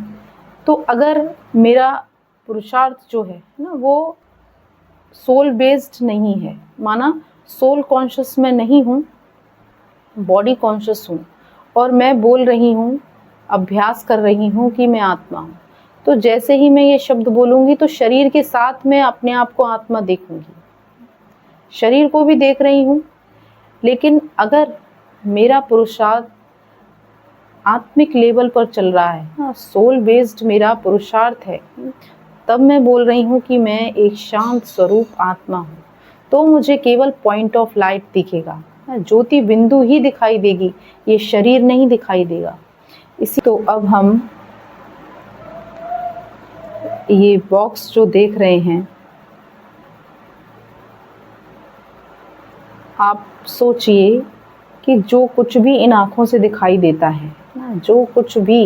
तो अगर मेरा पुरुषार्थ जो है ना वो सोल बेस्ड नहीं है, माना सोल कॉन्शियस में नहीं हूँ, बॉडी कॉन्शियस हूँ, और मैं बोल रही हूँ, अभ्यास कर रही हूँ कि मैं आत्मा हूँ, तो जैसे ही मैं ये शब्द बोलूँगी तो शरीर के साथ मैं अपने आप को आत्मा देखूँगी, शरीर को भी देख रही हूँ। लेकिन अगर मेरा पुरुषार्थ आत्मिक लेवल पर चल रहा है, सोल बेस्ड मेरा पुरुषार्थ है, तब मैं बोल रही हूँ कि मैं एक शांत स्वरूप आत्मा हूँ, तो मुझे केवल पॉइंट ऑफ लाइट दिखेगा, ज्योति बिंदु ही दिखाई देगी, ये शरीर नहीं दिखाई देगा। इसी तो अब हम ये बॉक्स जो देख रहे हैं, आप सोचिए कि जो कुछ भी इन आँखों से दिखाई देता है ना, जो कुछ भी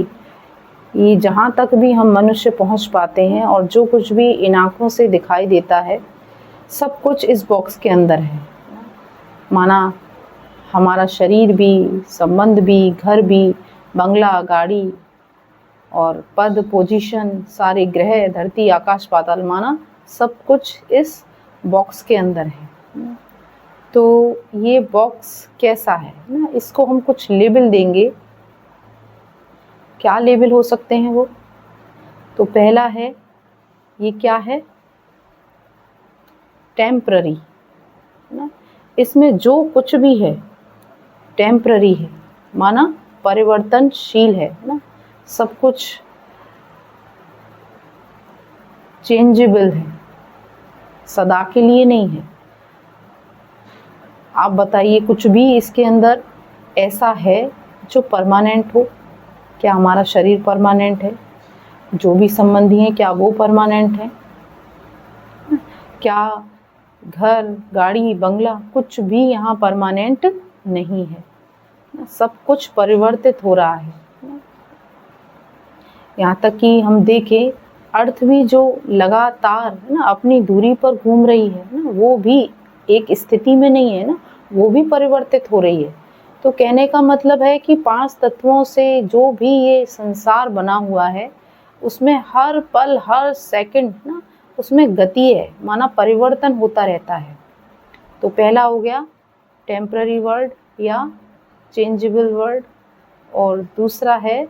ये जहाँ तक भी हम मनुष्य पहुँच पाते हैं और जो कुछ भी इन आँखों से दिखाई देता है, सब कुछ इस बॉक्स के अंदर है। माना हमारा शरीर भी, संबंध भी, घर भी, बंगला, गाड़ी और पद, पोजीशन, सारे ग्रह, धरती, आकाश, पाताल, माना सब कुछ इस बॉक्स के अंदर है। तो ये बॉक्स कैसा है ना, इसको हम कुछ लेबल देंगे। क्या लेबल हो सकते हैं वो? तो पहला है, ये क्या है? टेम्पररी ना, इसमें जो कुछ भी है टेम्पररी है, माना परिवर्तनशील है ना, सब कुछ चेंजेबल है, सदा के लिए नहीं है। आप बताइए कुछ भी इसके अंदर ऐसा है जो परमानेंट हो? क्या हमारा शरीर परमानेंट है? जो भी संबंधी हैं क्या वो परमानेंट है? क्या घर, गाड़ी, बंगला, कुछ भी यहाँ परमानेंट नहीं है, सब कुछ परिवर्तित हो रहा है। यहाँ तक कि हम देखें, अर्थ भी जो लगातार ना अपनी दूरी पर घूम रही है ना, वो भी एक स्थिति में नहीं है ना, वो भी परिवर्तित हो रही है। तो कहने का मतलब है कि 5 तत्वों से जो भी ये संसार बना हुआ है, उसमें हर पल, हर सेकंड ना उसमें गति है, माना परिवर्तन होता रहता है। तो पहला हो गया टेम्पररी वर्ल्ड या चेंजेबल वर्ल्ड। और दूसरा है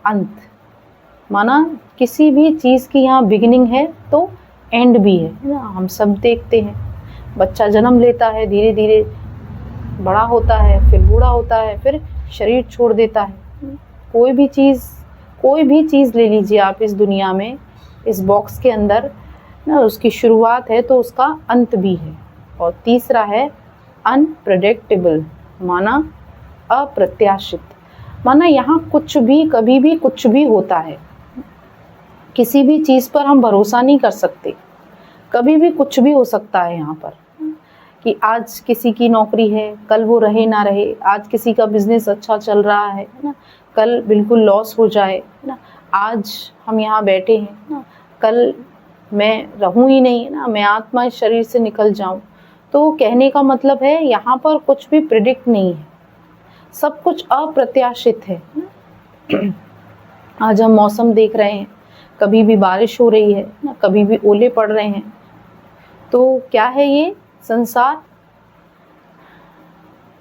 अंत, माना किसी भी चीज़ की यहाँ बिगिनिंग है तो एंड भी है ना। हम सब देखते हैं, बच्चा जन्म लेता है, धीरे धीरे बड़ा होता है, फिर बूढ़ा होता है, फिर शरीर छोड़ देता है। कोई भी चीज़ ले लीजिए आप इस दुनिया में, इस बॉक्स के अंदर ना, उसकी शुरुआत है तो उसका अंत भी है। और तीसरा है अनप्रेडिक्टेबल, माना अप्रत्याशित, माना यहाँ कुछ भी कभी भी कुछ भी होता है। किसी भी चीज़ पर हम भरोसा नहीं कर सकते, कभी भी कुछ भी हो सकता है यहाँ पर, कि आज किसी की नौकरी है, कल वो रहे ना रहे। आज किसी का बिजनेस अच्छा चल रहा है ना, कल बिल्कुल लॉस हो जाए ना। आज हम यहाँ बैठे हैं ना, कल मैं रहूँ ही नहीं ना, मैं आत्मा इस शरीर से निकल जाऊँ। तो कहने का मतलब है यहाँ पर कुछ भी प्रिडिक्ट नहीं है, सब कुछ अप्रत्याशित है। आज हम मौसम देख रहे हैं, कभी भी बारिश हो रही है ना, कभी भी ओले पड़ रहे हैं। तो क्या है ये संसार?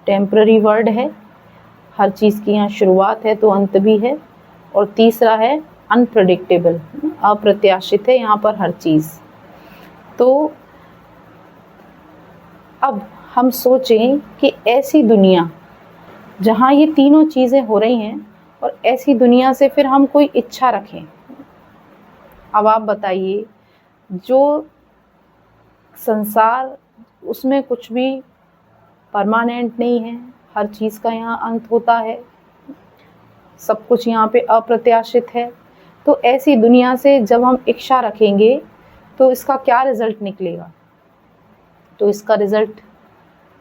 टेम्पररी वर्ड है, हर चीज़ की यहाँ शुरुआत है तो अंत भी है। और तीसरा है अनप्रेडिक्टेबल, अप्रत्याशित है यहाँ पर हर चीज़। तो अब हम सोचें कि ऐसी दुनिया जहाँ ये तीनों चीज़ें हो रही हैं, और ऐसी दुनिया से फिर हम कोई इच्छा रखें। अब आप बताइए, जो संसार उसमें कुछ भी परमानेंट नहीं है, हर चीज़ का यहाँ अंत होता है, सब कुछ यहाँ पे अप्रत्याशित है। तो ऐसी दुनिया से जब हम इच्छा रखेंगे तो इसका क्या रिज़ल्ट निकलेगा? तो इसका रिज़ल्ट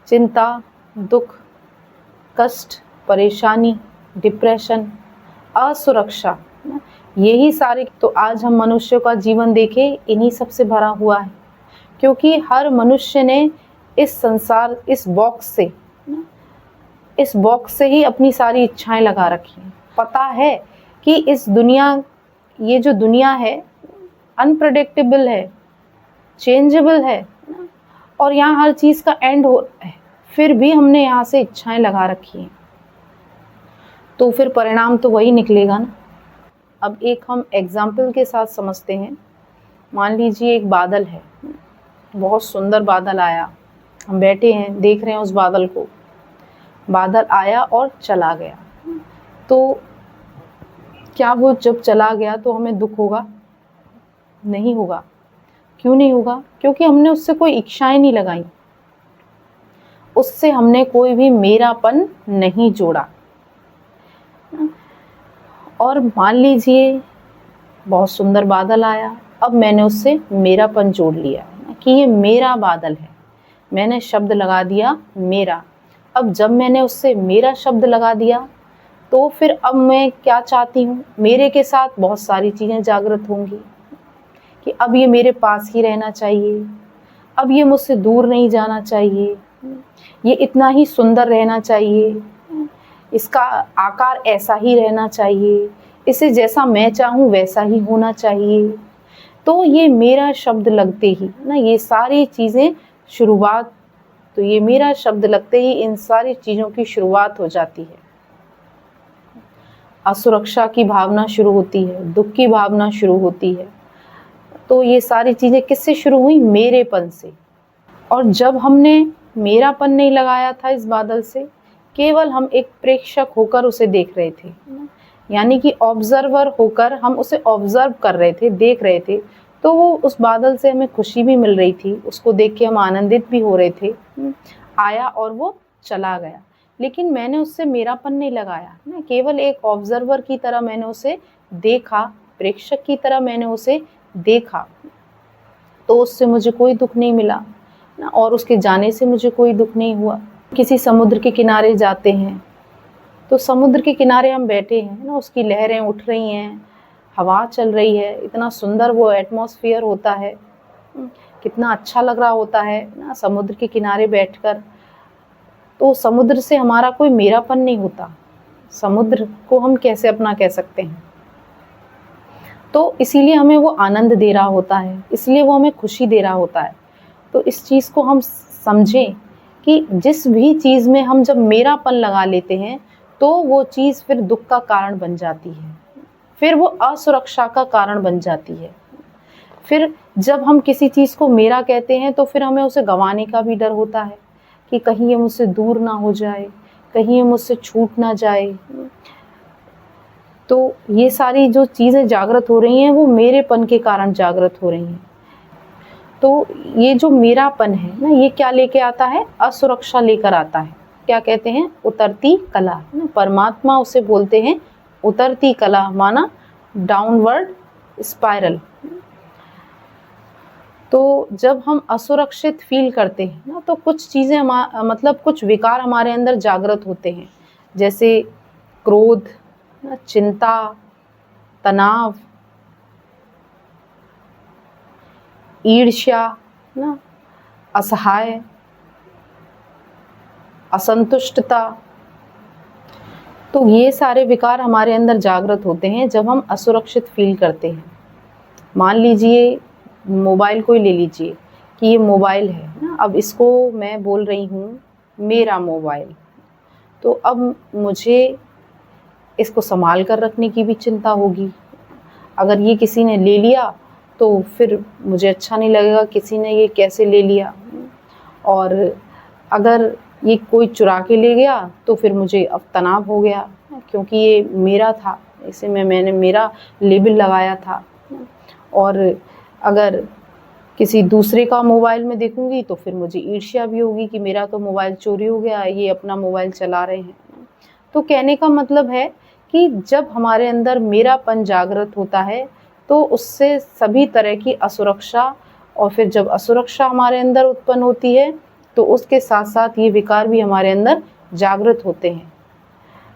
चिंता, दुख, कष्ट, परेशानी, डिप्रेशन, असुरक्षा, यही सारे। तो आज हम मनुष्यों का जीवन देखें, इन्हीं सब से भरा हुआ है, क्योंकि हर मनुष्य ने इस संसार, इस बॉक्स से ही अपनी सारी इच्छाएं लगा रखी हैं। पता है कि इस दुनिया, ये जो दुनिया है अनप्रेडिक्टेबल है, चेंजेबल है, और यहाँ हर चीज़ का एंड हो रहा है, फिर भी हमने यहाँ से इच्छाएं लगा रखी हैं, तो फिर परिणाम तो वही निकलेगा ना। अब एक हम एग्जाम्पल के साथ समझते हैं। मान लीजिए एक बादल है, बहुत सुंदर बादल आया, हम बैठे हैं देख रहे हैं उस बादल को। बादल आया और चला गया, तो क्या वो जब चला गया तो हमें दुख होगा? नहीं होगा। क्यों नहीं होगा? क्योंकि हमने उससे कोई इच्छाएं नहीं लगाई, उससे हमने कोई भी मेरापन नहीं जोड़ा। और मान लीजिए बहुत सुंदर बादल आया, अब मैंने उससे मेरापन जोड़ लिया कि ये मेरा बादल है, मैंने शब्द लगा दिया मेरा। अब जब मैंने उससे मेरा शब्द लगा दिया तो फिर अब मैं क्या चाहती हूँ, मेरे के साथ बहुत सारी चीज़ें जागृत होंगी कि अब ये मेरे पास ही रहना चाहिए, अब ये मुझसे दूर नहीं जाना चाहिए, ये इतना ही सुंदर रहना चाहिए, इसका आकार ऐसा ही रहना चाहिए, इसे जैसा मैं चाहूँ वैसा ही होना चाहिए। तो ये मेरा शब्द लगते ही ना, ये सारी चीज़ें शुरुआत, तो ये मेरा शब्द लगते ही इन सारी चीज़ों की शुरुआत हो जाती है। असुरक्षा की भावना शुरू होती है, दुख की भावना शुरू होती है। तो ये सारी चीज़ें किससे शुरू हुई? मेरेपन से। और जब हमने मेरापन नहीं लगाया था इस बादल से, केवल हम एक प्रेक्षक होकर उसे देख रहे थे, यानी कि ऑब्जर्वर होकर हम उसे ऑब्जर्व कर रहे थे, देख रहे थे, तो वो उस बादल से हमें खुशी भी मिल रही थी, उसको देख के हम आनंदित भी हो रहे थे। आया और वो चला गया, लेकिन मैंने उससे मेरापन नहीं लगाया ना, केवल एक ऑब्जर्वर की तरह मैंने उसे देखा, प्रेक्षक की तरह मैंने उसे देखा, तो उससे मुझे कोई दुख नहीं मिला ना, और उसके जाने से मुझे कोई दुख नहीं हुआ। किसी समुद्र के किनारे जाते हैं तो समुद्र के किनारे हम बैठे हैं ना, उसकी लहरें उठ रही हैं, हवा चल रही है, इतना सुंदर वो एटमॉस्फेयर होता है, कितना अच्छा लग रहा होता है ना समुद्र के किनारे बैठकर। तो समुद्र से हमारा कोई मेरापन नहीं होता, समुद्र को हम कैसे अपना कह सकते हैं? तो इसीलिए हमें वो आनंद दे रहा होता है, इसलिए वो हमें खुशी दे रहा होता है। तो इस चीज़ को हम समझें कि जिस भी चीज़ में हम जब मेरापन लगा लेते हैं तो तो वो चीज़ फिर दुख का कारण बन जाती है, फिर वो असुरक्षा का कारण बन जाती है। फिर जब हम किसी चीज़ को मेरा कहते हैं तो फिर हमें उसे गंवाने का भी डर होता है कि कहीं ये मुझसे दूर ना हो जाए, कहीं ये मुझसे छूट ना जाए। तो ये सारी जो चीज़ें जागृत हो रही हैं वो मेरेपन के कारण जागृत हो रही हैं। तो ये जो मेरापन है ना, ये क्या लेके आता है? असुरक्षा लेकर आता है। क्या कहते हैं? उतरती कला। परमात्मा उसे बोलते हैं उतरती कला, माना डाउनवर्ड स्पाइरल। तो जब हम असुरक्षित फील करते हैं ना, तो कुछ चीज़ें मतलब कुछ विकार हमारे अंदर जागृत होते हैं, जैसे क्रोध, चिंता, तनाव, ईर्ष्या, ना, असहाय, असंतुष्टता। तो ये सारे विकार हमारे अंदर जागृत होते हैं जब हम असुरक्षित फील करते हैं। मान लीजिए मोबाइल को ही ले लीजिए कि ये मोबाइल है ना, अब इसको मैं बोल रही हूँ मेरा मोबाइल, तो अब मुझे इसको संभाल कर रखने की भी चिंता होगी। अगर ये किसी ने ले लिया तो फिर मुझे अच्छा नहीं लगेगा, किसी ने ये कैसे ले लिया। और अगर ये कोई चुरा के ले गया तो फिर मुझे अब तनाव हो गया, क्योंकि ये मेरा था, इसे मैंने मेरा लेबल लगाया था। और अगर किसी दूसरे का मोबाइल में देखूंगी तो फिर मुझे ईर्ष्या भी होगी कि मेरा तो मोबाइल चोरी हो गया, ये अपना मोबाइल चला रहे हैं। तो कहने का मतलब है कि जब हमारे अंदर मेरापन जागृत होता है तो उससे सभी तरह की असुरक्षा, और फिर जब असुरक्षा हमारे अंदर उत्पन्न होती है तो उसके साथ साथ ये विकार भी हमारे अंदर जागृत होते हैं,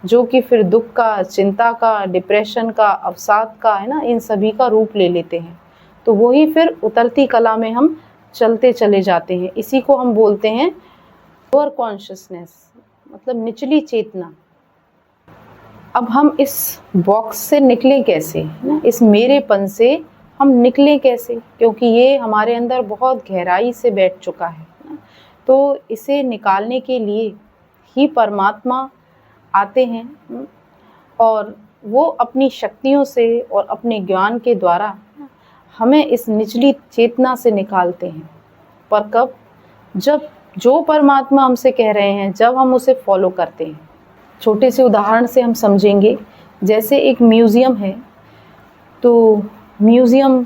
जो कि फिर दुख का, चिंता का, डिप्रेशन का, अवसाद का, है ना, इन सभी का रूप ले लेते हैं। तो वही फिर उतरती कला में हम चलते चले जाते हैं। इसी को हम बोलते हैं लोअर कॉन्शियसनेस, मतलब निचली चेतना। अब हम इस बॉक्स से निकलें कैसे, ना, इस मेरेपन से हम निकलें कैसे, क्योंकि ये हमारे अंदर बहुत गहराई से बैठ चुका है ना। तो इसे निकालने के लिए ही परमात्मा आते हैं और वो अपनी शक्तियों से और अपने ज्ञान के द्वारा हमें इस निचली चेतना से निकालते हैं। पर कब? जब जो परमात्मा हमसे कह रहे हैं, जब हम उसे फॉलो करते हैं। छोटे से उदाहरण से हम समझेंगे, जैसे एक म्यूज़ियम है, तो म्यूज़ियम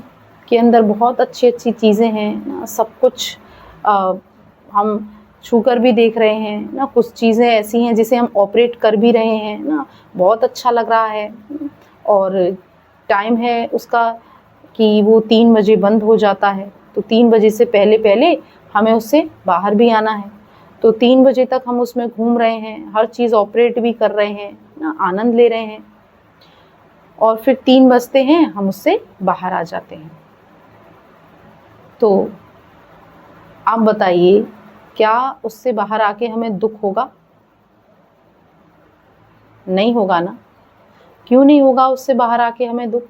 के अंदर बहुत अच्छी अच्छी चीज़ें हैं ना, सब कुछ हम छूकर भी देख रहे हैं ना, कुछ चीज़ें ऐसी हैं जिसे हम ऑपरेट कर भी रहे हैं ना, बहुत अच्छा लग रहा है। और टाइम है उसका कि वो 3 बजे बंद हो जाता है, तो 3 बजे से पहले पहले हमें उससे बाहर भी आना है। तो 3 बजे तक हम उसमें घूम रहे हैं, हर चीज़ ऑपरेट भी कर रहे हैं ना, आनंद ले रहे हैं, और फिर 3 बजते हैं हम उससे बाहर आ जाते हैं। तो आप बताइए, क्या उससे बाहर आके हमें दुख होगा? नहीं होगा ना। क्यों नहीं होगा उससे बाहर आके हमें दुख?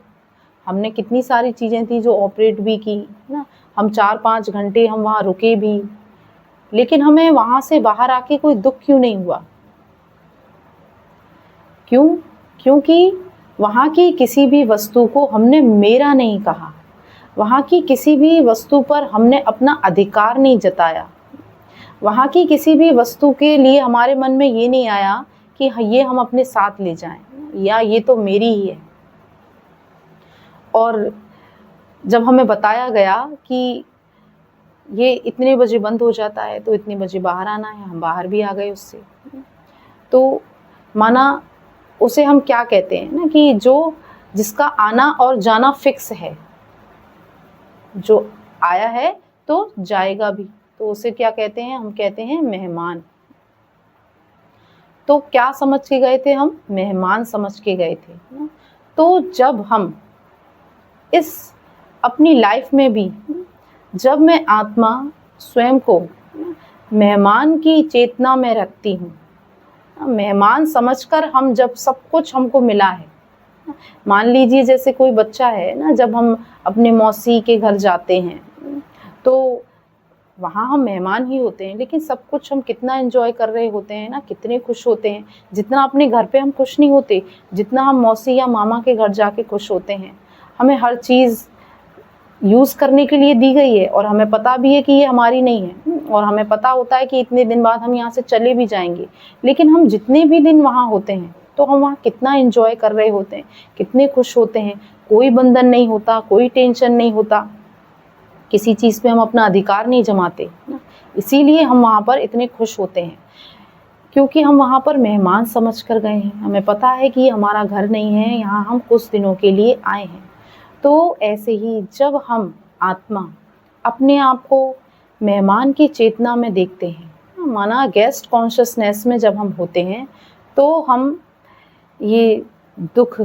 हमने कितनी सारी चीज़ें थी जो ऑपरेट भी की ना, हम 4-5 घंटे हम वहाँ रुके भी, लेकिन हमें वहाँ से बाहर आके कोई दुख क्यों नहीं हुआ? क्यों? क्योंकि वहाँ की किसी भी वस्तु को हमने मेरा नहीं कहा, वहाँ की किसी भी वस्तु पर हमने अपना अधिकार नहीं जताया, वहाँ की किसी भी वस्तु के लिए हमारे मन में ये नहीं आया कि ये हम अपने साथ ले जाएं या ये तो मेरी ही है। और जब हमें बताया गया कि ये इतने बजे बंद हो जाता है तो इतने बजे बाहर आना है, हम बाहर भी आ गए उससे। तो माना उसे हम क्या कहते हैं ना, कि जो जिसका आना और जाना फिक्स है, जो आया है तो जाएगा भी, तो उसे क्या कहते हैं? हम कहते हैं मेहमान। तो क्या समझ के गए थे हम? मेहमान समझ के गए थे ना। तो जब हम इस अपनी लाइफ में भी, जब मैं आत्मा स्वयं को मेहमान की चेतना में रखती हूँ, मेहमान समझकर हम जब सब कुछ हमको मिला है, मान लीजिए जैसे कोई बच्चा है ना, जब हम अपने मौसी के घर जाते हैं तो वहाँ हम मेहमान ही होते हैं, लेकिन सब कुछ हम कितना एंजॉय कर रहे होते हैं ना, कितने खुश होते हैं। जितना अपने घर पे हम खुश नहीं होते, जितना हम मौसी या मामा के घर जाके खुश होते हैं। हमें हर चीज़ यूज़ करने के लिए दी गई है और हमें पता भी है कि ये हमारी नहीं है, और हमें पता होता है कि इतने दिन बाद हम यहाँ से चले भी जाएंगे। लेकिन हम जितने भी दिन वहाँ होते हैं तो हम वहाँ कितना एंजॉय कर रहे होते हैं, कितने खुश होते हैं। कोई बंधन नहीं होता, कोई टेंशन नहीं होता, किसी चीज़ पे हम अपना अधिकार नहीं जमाते ना। इसीलिए हम वहाँ पर इतने खुश होते हैं, क्योंकि हम वहाँ पर मेहमान समझ कर गए हैं। हमें पता है कि ये हमारा घर नहीं है, यहाँ हम कुछ दिनों के लिए आए हैं। तो ऐसे ही जब हम आत्मा अपने आप को मेहमान की चेतना में देखते हैं, माना गेस्ट कॉन्शियसनेस में जब हम होते हैं, तो हम ये दुख,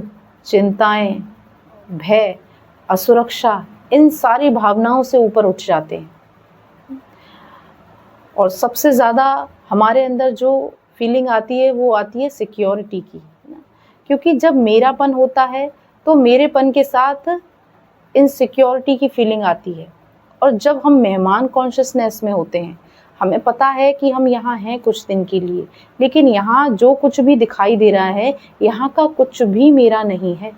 चिंताएं, भय, असुरक्षा, इन सारी भावनाओं से ऊपर उठ जाते हैं। और सबसे ज़्यादा हमारे अंदर जो फीलिंग आती है वो आती है सिक्योरिटी की, क्योंकि जब मेरापन होता है तो मेरेपन के साथ इनसिक्योरिटी की फीलिंग आती है। और जब हम मेहमान कॉन्शियसनेस में होते हैं, हमें पता है कि हम यहाँ हैं कुछ दिन के लिए, लेकिन यहाँ जो कुछ भी दिखाई दे रहा है, यहाँ का कुछ भी मेरा नहीं है।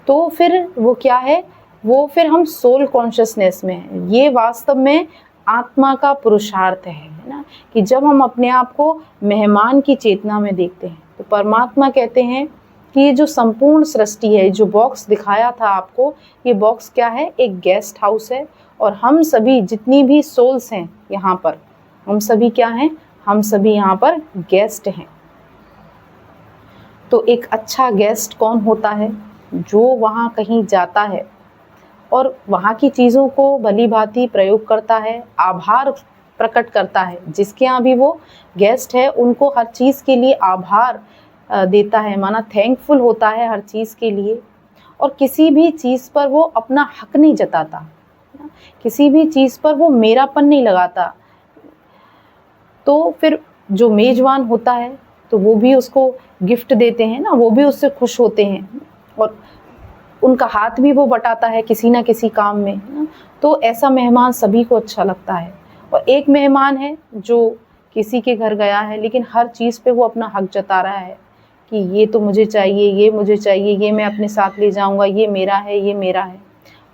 तो फिर वो क्या है, वो फिर हम सोल कॉन्शियसनेस में हैं। ये वास्तव में आत्मा का पुरुषार्थ है ना, कि जब हम अपने आप को मेहमान की चेतना में देखते हैं, तो परमात्मा कहते हैं कि ये जो संपूर्ण सृष्टि है, जो बॉक्स दिखाया था आपको, ये बॉक्स क्या है, एक गेस्ट हाउस है। और हम सभी जितनी भी सोल्स हैं यहाँ पर, हम सभी क्या हैं, हम सभी यहाँ पर गेस्ट हैं। तो एक अच्छा गेस्ट कौन होता है, जो वहाँ कहीं जाता है और वहाँ की चीज़ों को भली भांति प्रयोग करता है, आभार प्रकट करता है। जिसके यहाँ भी वो गेस्ट है, उनको हर चीज़ के लिए आभार देता है, माना थैंकफुल होता है हर चीज़ के लिए। और किसी भी चीज़ पर वो अपना हक नहीं जताता, किसी भी चीज़ पर वो मेरापन नहीं लगाता। तो फिर जो मेजबान होता है, तो वो भी उसको गिफ्ट देते हैं ना, वो भी उससे खुश होते हैं, और उनका हाथ भी वो बटाता है किसी ना किसी काम में। तो ऐसा मेहमान सभी को अच्छा लगता है। और एक मेहमान है जो किसी के घर गया है, लेकिन हर चीज़ पे वो अपना हक जता रहा है कि ये तो मुझे चाहिए, ये मुझे चाहिए, ये मैं अपने साथ ले जाऊंगा, ये मेरा है, ये मेरा है।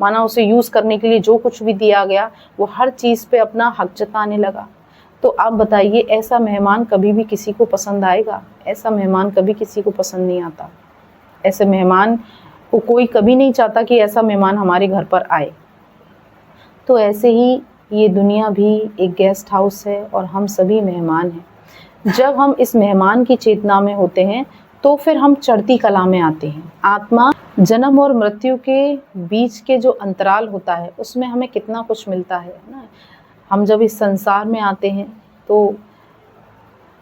माना उसे यूज़ करने के लिए जो कुछ भी दिया गया, वो हर चीज़ पे अपना हक जताने लगा। तो आप बताइए, ऐसा मेहमान कभी भी किसी को पसंद आएगा? ऐसा मेहमान कभी किसी को पसंद नहीं आता। ऐसे मेहमान को कोई कभी नहीं चाहता कि ऐसा मेहमान हमारे घर पर आए। तो ऐसे ही ये दुनिया भी एक गेस्ट हाउस है और हम सभी मेहमान हैं। जब हम इस मेहमान की चेतना में होते हैं, तो फिर हम चढ़ती कला में आते हैं। आत्मा जन्म और मृत्यु के बीच के जो अंतराल होता है, उसमें हमें कितना कुछ मिलता है ना। हम जब इस संसार में आते हैं, तो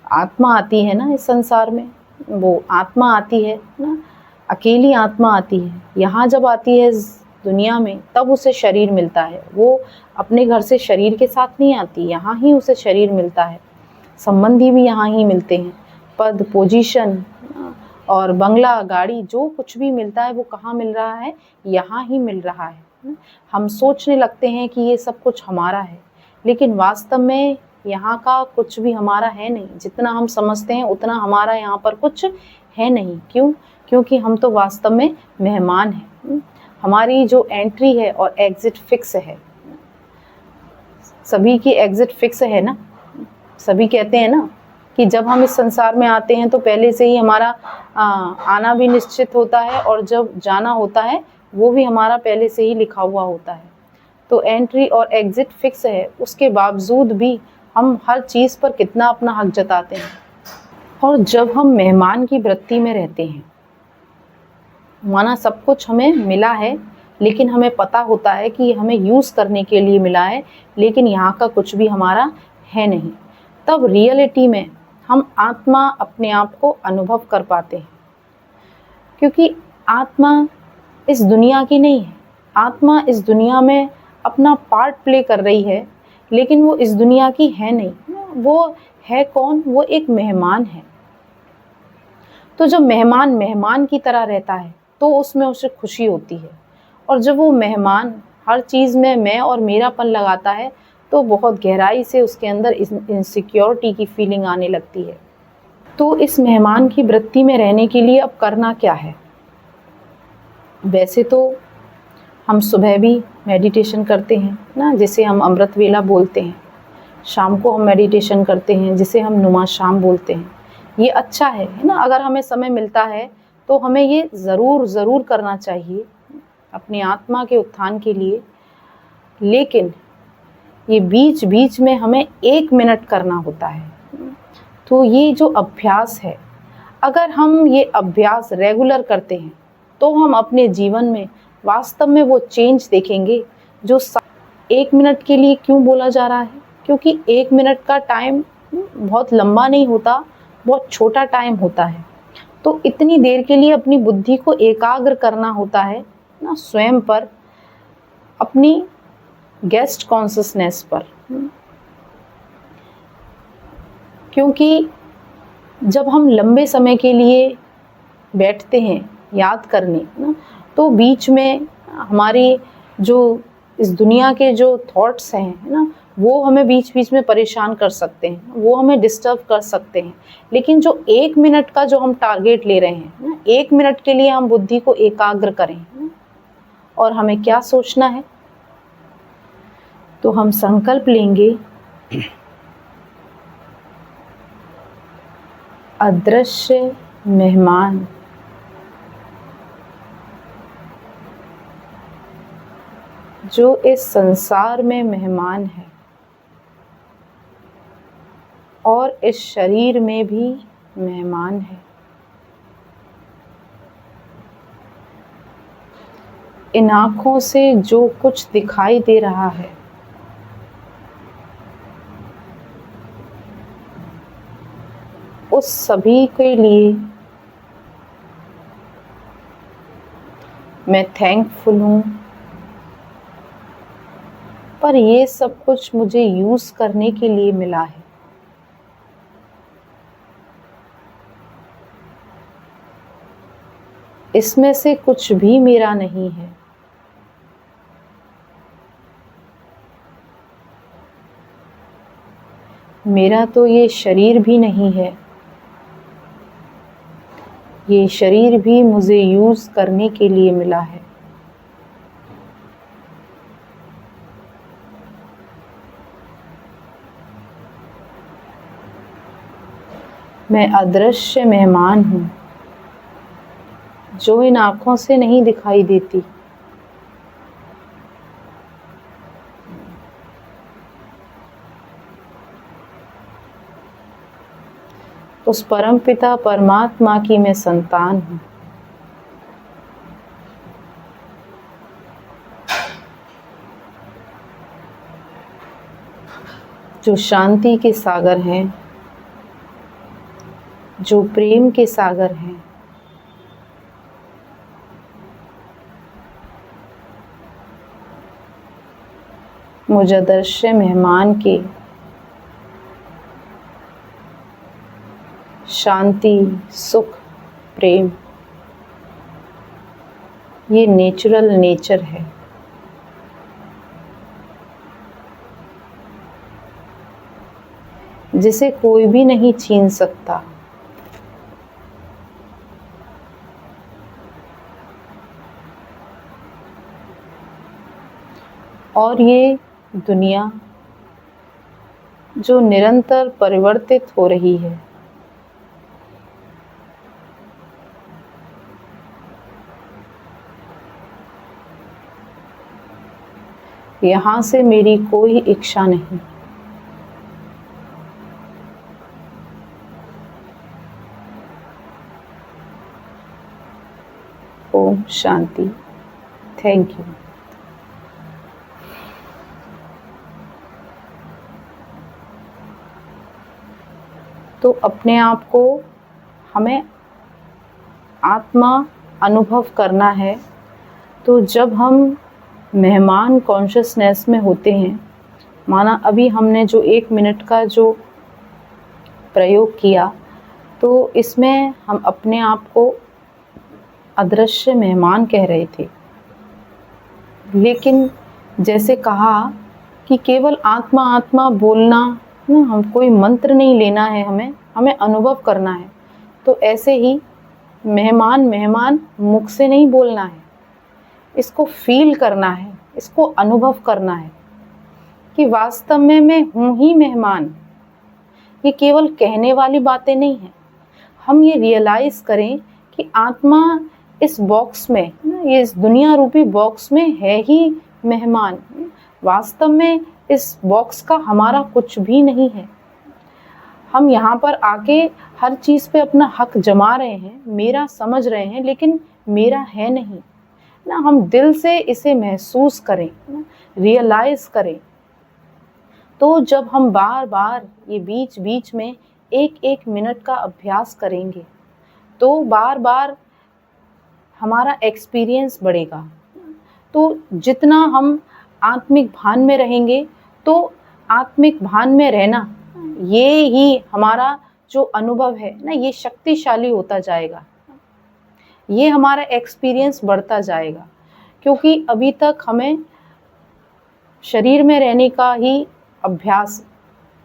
आत्मा आती है ना इस संसार में, वो आत्मा आती है ना, अकेली आत्मा आती है। यहाँ जब आती है इस दुनिया में, तब उसे शरीर मिलता है। वो अपने घर से शरीर के साथ नहीं आती, यहाँ ही उसे शरीर मिलता है। संबंधी भी यहाँ ही मिलते हैं, पद, पोजीशन और बंगला, गाड़ी, जो कुछ भी मिलता है वो कहाँ मिल रहा है, यहाँ ही मिल रहा है। हम सोचने लगते हैं कि ये सब कुछ हमारा है, लेकिन वास्तव में यहाँ का कुछ भी हमारा है नहीं। जितना हम समझते हैं उतना हमारा यहाँ पर कुछ है नहीं। क्यों? क्योंकि हम तो वास्तव में मेहमान हैं। हमारी जो एंट्री है और एग्ज़िट फिक्स है, सभी की एग्ज़िट फिक्स है ना। सभी कहते हैं ना कि जब हम इस संसार में आते हैं तो पहले से ही हमारा आना भी निश्चित होता है, और जब जाना होता है वो भी हमारा पहले से ही लिखा हुआ होता है। तो एंट्री और एग्ज़िट फिक्स है, उसके बावजूद भी हम हर चीज़ पर कितना अपना हक जताते हैं। और जब हम मेहमान की वृत्ति में रहते हैं, माना सब कुछ हमें मिला है, लेकिन हमें पता होता है कि हमें यूज़ करने के लिए मिला है, लेकिन यहाँ का कुछ भी हमारा है नहीं। तब रियलिटी में हम आत्मा अपने आप को अनुभव कर पाते हैं, क्योंकि आत्मा इस दुनिया की नहीं है। आत्मा इस दुनिया में अपना पार्ट प्ले कर रही है, लेकिन वो इस दुनिया की है नहीं। वो है कौन? वो एक मेहमान है। तो जब मेहमान मेहमान की तरह रहता है, तो उसमें उसे खुशी होती है। और जब वो मेहमान हर चीज़ में मैं और मेरापन लगाता है, तो बहुत गहराई से उसके अंदर इनसिक्योरिटी की फीलिंग आने लगती है। तो इस मेहमान की वृत्ति में रहने के लिए अब करना क्या है? वैसे तो हम सुबह भी मेडिटेशन करते हैं ना, जिसे हम अमृत वेला बोलते हैं। शाम को हम मेडिटेशन करते हैं, जिसे हम नुमा शाम बोलते हैं। ये अच्छा है ना, अगर हमें समय मिलता है तो हमें ये ज़रूर करना चाहिए अपनी आत्मा के उत्थान के लिए। लेकिन ये बीच बीच में हमें 1 मिनट करना होता है। तो ये जो अभ्यास है, अगर हम ये अभ्यास रेगुलर करते हैं तो हम अपने जीवन में वास्तव में वो चेंज देखेंगे। जो 1 मिनट के लिए क्यों बोला जा रहा है? क्योंकि 1 मिनट का टाइम बहुत लंबा नहीं होता, बहुत छोटा टाइम होता है। तो इतनी देर के लिए अपनी बुद्धि को एकाग्र करना होता है ना, स्वयं पर, अपनी गेस्ट कॉन्शसनेस पर। क्योंकि जब हम लंबे समय के लिए बैठते हैं याद करने ना, तो बीच में हमारी जो इस दुनिया के जो थॉट्स हैं ना, वो हमें बीच बीच में परेशान कर सकते हैं, वो हमें डिस्टर्ब कर सकते हैं। लेकिन जो 1 मिनट का जो हम टारगेट ले रहे हैं ना, 1 मिनट के लिए हम बुद्धि को एकाग्र करें ना, और हमें क्या सोचना है? तो हम संकल्प लेंगे, अदृश्य मेहमान जो इस संसार में मेहमान है और इस शरीर में भी मेहमान है। इन आँखों से जो कुछ दिखाई दे रहा है, उस सभी के लिए मैं थैंकफुल हूँ। पर ये सब कुछ मुझे यूज़ करने के लिए मिला है। इसमें से कुछ भी मेरा नहीं है। मेरा तो ये शरीर भी नहीं है। ये शरीर भी मुझे यूज़ करने के लिए मिला है। मैं अदृश्य मेहमान हूँ जो इन आँखों से नहीं दिखाई देती। उस परमपिता परमात्मा की मैं संतान हूँ। जो शांति के सागर हैं, जो प्रेम के सागर हैं, मुझ अदृश्य मेहमान के शांति, सुख, प्रेम, ये नेचुरल नेचर है। जिसे कोई भी नहीं छीन सकता। और ये दुनिया जो निरंतर परिवर्तित हो रही है, यहाँ से मेरी कोई इच्छा नहीं। ओम शांति। Thank you. तो अपने आप को हमें आत्मा अनुभव करना है। तो जब हम मेहमान कॉन्शियसनेस में होते हैं, माना अभी हमने जो 1 मिनट का जो प्रयोग किया, तो इसमें हम अपने आप को अदृश्य मेहमान कह रहे थे। लेकिन जैसे कहा कि केवल आत्मा आत्मा बोलना ना, हम कोई मंत्र नहीं लेना है, हमें अनुभव करना है। तो ऐसे ही मेहमान मेहमान मुख से नहीं बोलना है, इसको फील करना है, इसको अनुभव करना है कि वास्तव में मैं हूँ ही मेहमान। ये केवल कहने वाली बातें नहीं हैं। हम ये रियलाइज़ करें कि आत्मा इस बॉक्स में, ये इस दुनिया रूपी बॉक्स में है ही मेहमान। वास्तव में इस बॉक्स का हमारा कुछ भी नहीं है। हम यहाँ पर आके हर चीज़ पे अपना हक जमा रहे हैं, मेरा समझ रहे हैं, लेकिन मेरा है नहीं ना। हम दिल से इसे महसूस करें, रियलाइज़ करें। तो जब हम बार बार ये बीच बीच में एक एक मिनट का अभ्यास करेंगे तो बार बार हमारा एक्सपीरियंस बढ़ेगा। तो जितना हम आत्मिक भान में रहेंगे, तो आत्मिक भान में रहना, ये ही हमारा जो अनुभव है ना, ये शक्तिशाली होता जाएगा, ये हमारा एक्सपीरियंस बढ़ता जाएगा। क्योंकि अभी तक हमें शरीर में रहने का ही अभ्यास,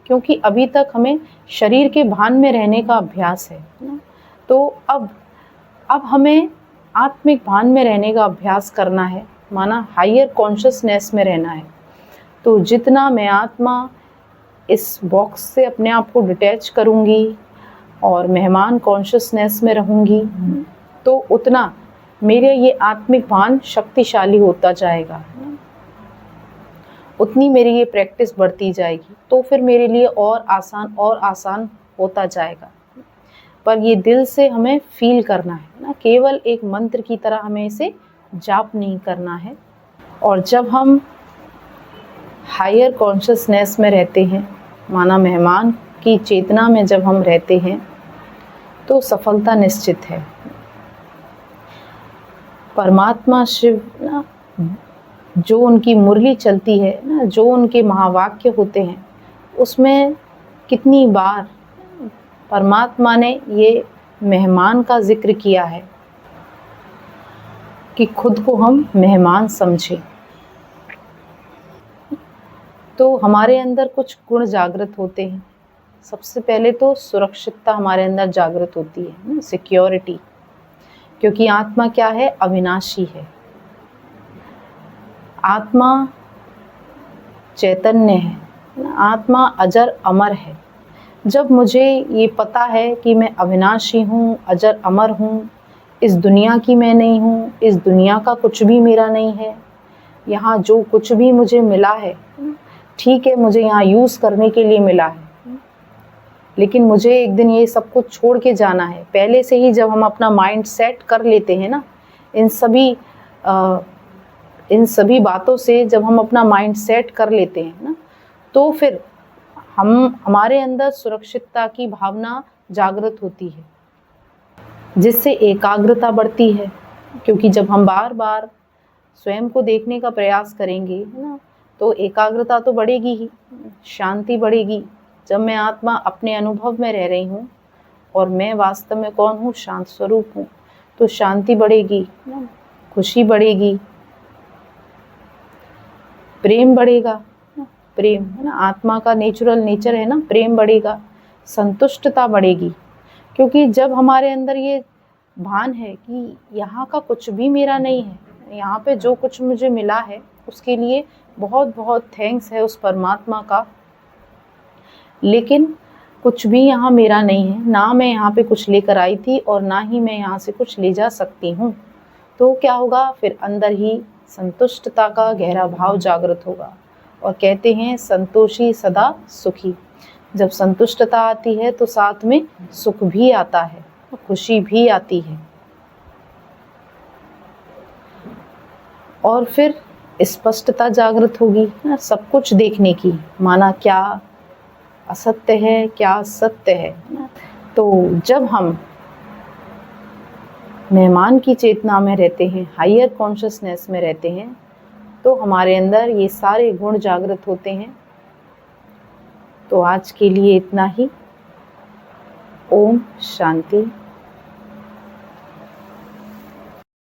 क्योंकि अभी तक हमें शरीर के भान में रहने का अभ्यास है। तो अब हमें आत्मिक भान में रहने का अभ्यास करना है, माना हायर कॉन्शियसनेस में रहना है। तो जितना मैं आत्मा इस बॉक्स से अपने आप को डिटैच करूँगी और मेहमान कॉन्शियसनेस में रहूँगी, तो उतना मेरे ये आत्मिक भान शक्तिशाली होता जाएगा, उतनी मेरी ये प्रैक्टिस बढ़ती जाएगी। तो फिर मेरे लिए और आसान होता जाएगा। पर ये दिल से हमें फील करना है ना, केवल एक मंत्र की तरह हमें इसे जाप नहीं करना है। और जब हम हायर कॉन्शियसनेस में रहते हैं, माना मेहमान की चेतना में जब हम रहते हैं, तो सफलता निश्चित है। परमात्मा शिव ना, जो उनकी मुरली चलती है ना, जो उनके महावाक्य होते हैं, उसमें कितनी बार परमात्मा ने ये मेहमान का जिक्र किया है कि खुद को हम मेहमान समझें। तो हमारे अंदर कुछ गुण जागृत होते हैं। सबसे पहले तो सुरक्षितता हमारे अंदर जागृत होती है ना, सिक्योरिटी, क्योंकि आत्मा क्या है, अविनाशी है। आत्मा चैतन्य है, आत्मा अजर अमर है। जब मुझे ये पता है कि मैं अविनाशी हूँ, अजर अमर हूँ, इस दुनिया की मैं नहीं हूँ, इस दुनिया का कुछ भी मेरा नहीं है, यहाँ जो कुछ भी मुझे मिला है, ठीक है, मुझे यहाँ यूज़ करने के लिए मिला है, लेकिन मुझे एक दिन ये सब कुछ छोड़ के जाना है। पहले से ही जब हम अपना माइंड सेट कर लेते हैं ना, इन सभी बातों से जब हम अपना माइंड सेट कर लेते हैं ना, तो फिर हमारे अंदर सुरक्षितता की भावना जागृत होती है, जिससे एकाग्रता बढ़ती है। क्योंकि जब हम बार बार स्वयं को देखने का प्रयास करेंगे है ना, तो एकाग्रता तो बढ़ेगी ही, शांति बढ़ेगी। जब मैं आत्मा अपने अनुभव में रह रही हूँ और मैं वास्तव में कौन हूँ, शांत स्वरूप हूँ, तो शांति बढ़ेगी, खुशी बढ़ेगी, प्रेम बढ़ेगा। प्रेम है ना, आत्मा का नेचुरल नेचर है ना, प्रेम बढ़ेगा, संतुष्टता बढ़ेगी। क्योंकि जब हमारे अंदर ये भान है कि यहाँ का कुछ भी मेरा नहीं है, यहाँ पे जो कुछ मुझे मिला है उसके लिए बहुत बहुत थैंक्स है उस परमात्मा का, लेकिन कुछ भी यहाँ मेरा नहीं है, ना मैं यहाँ पे कुछ लेकर आई थी और ना ही मैं यहाँ से कुछ ले जा सकती हूँ। तो क्या होगा, फिर अंदर ही संतुष्टता का गहरा भाव जागृत होगा। और कहते हैं संतोषी सदा सुखी। जब संतुष्टता आती है तो साथ में सुख भी आता है, खुशी भी आती है। और फिर स्पष्टता जागृत होगी ना, सब कुछ देखने की, माना क्या असत्य है, क्या सत्य है ना। तो जब हम मेहमान की चेतना में रहते हैं, हायर कॉन्शियसनेस में रहते हैं, तो हमारे अंदर ये सारे गुण जागृत होते हैं। तो आज के लिए इतना ही। ओम शांति।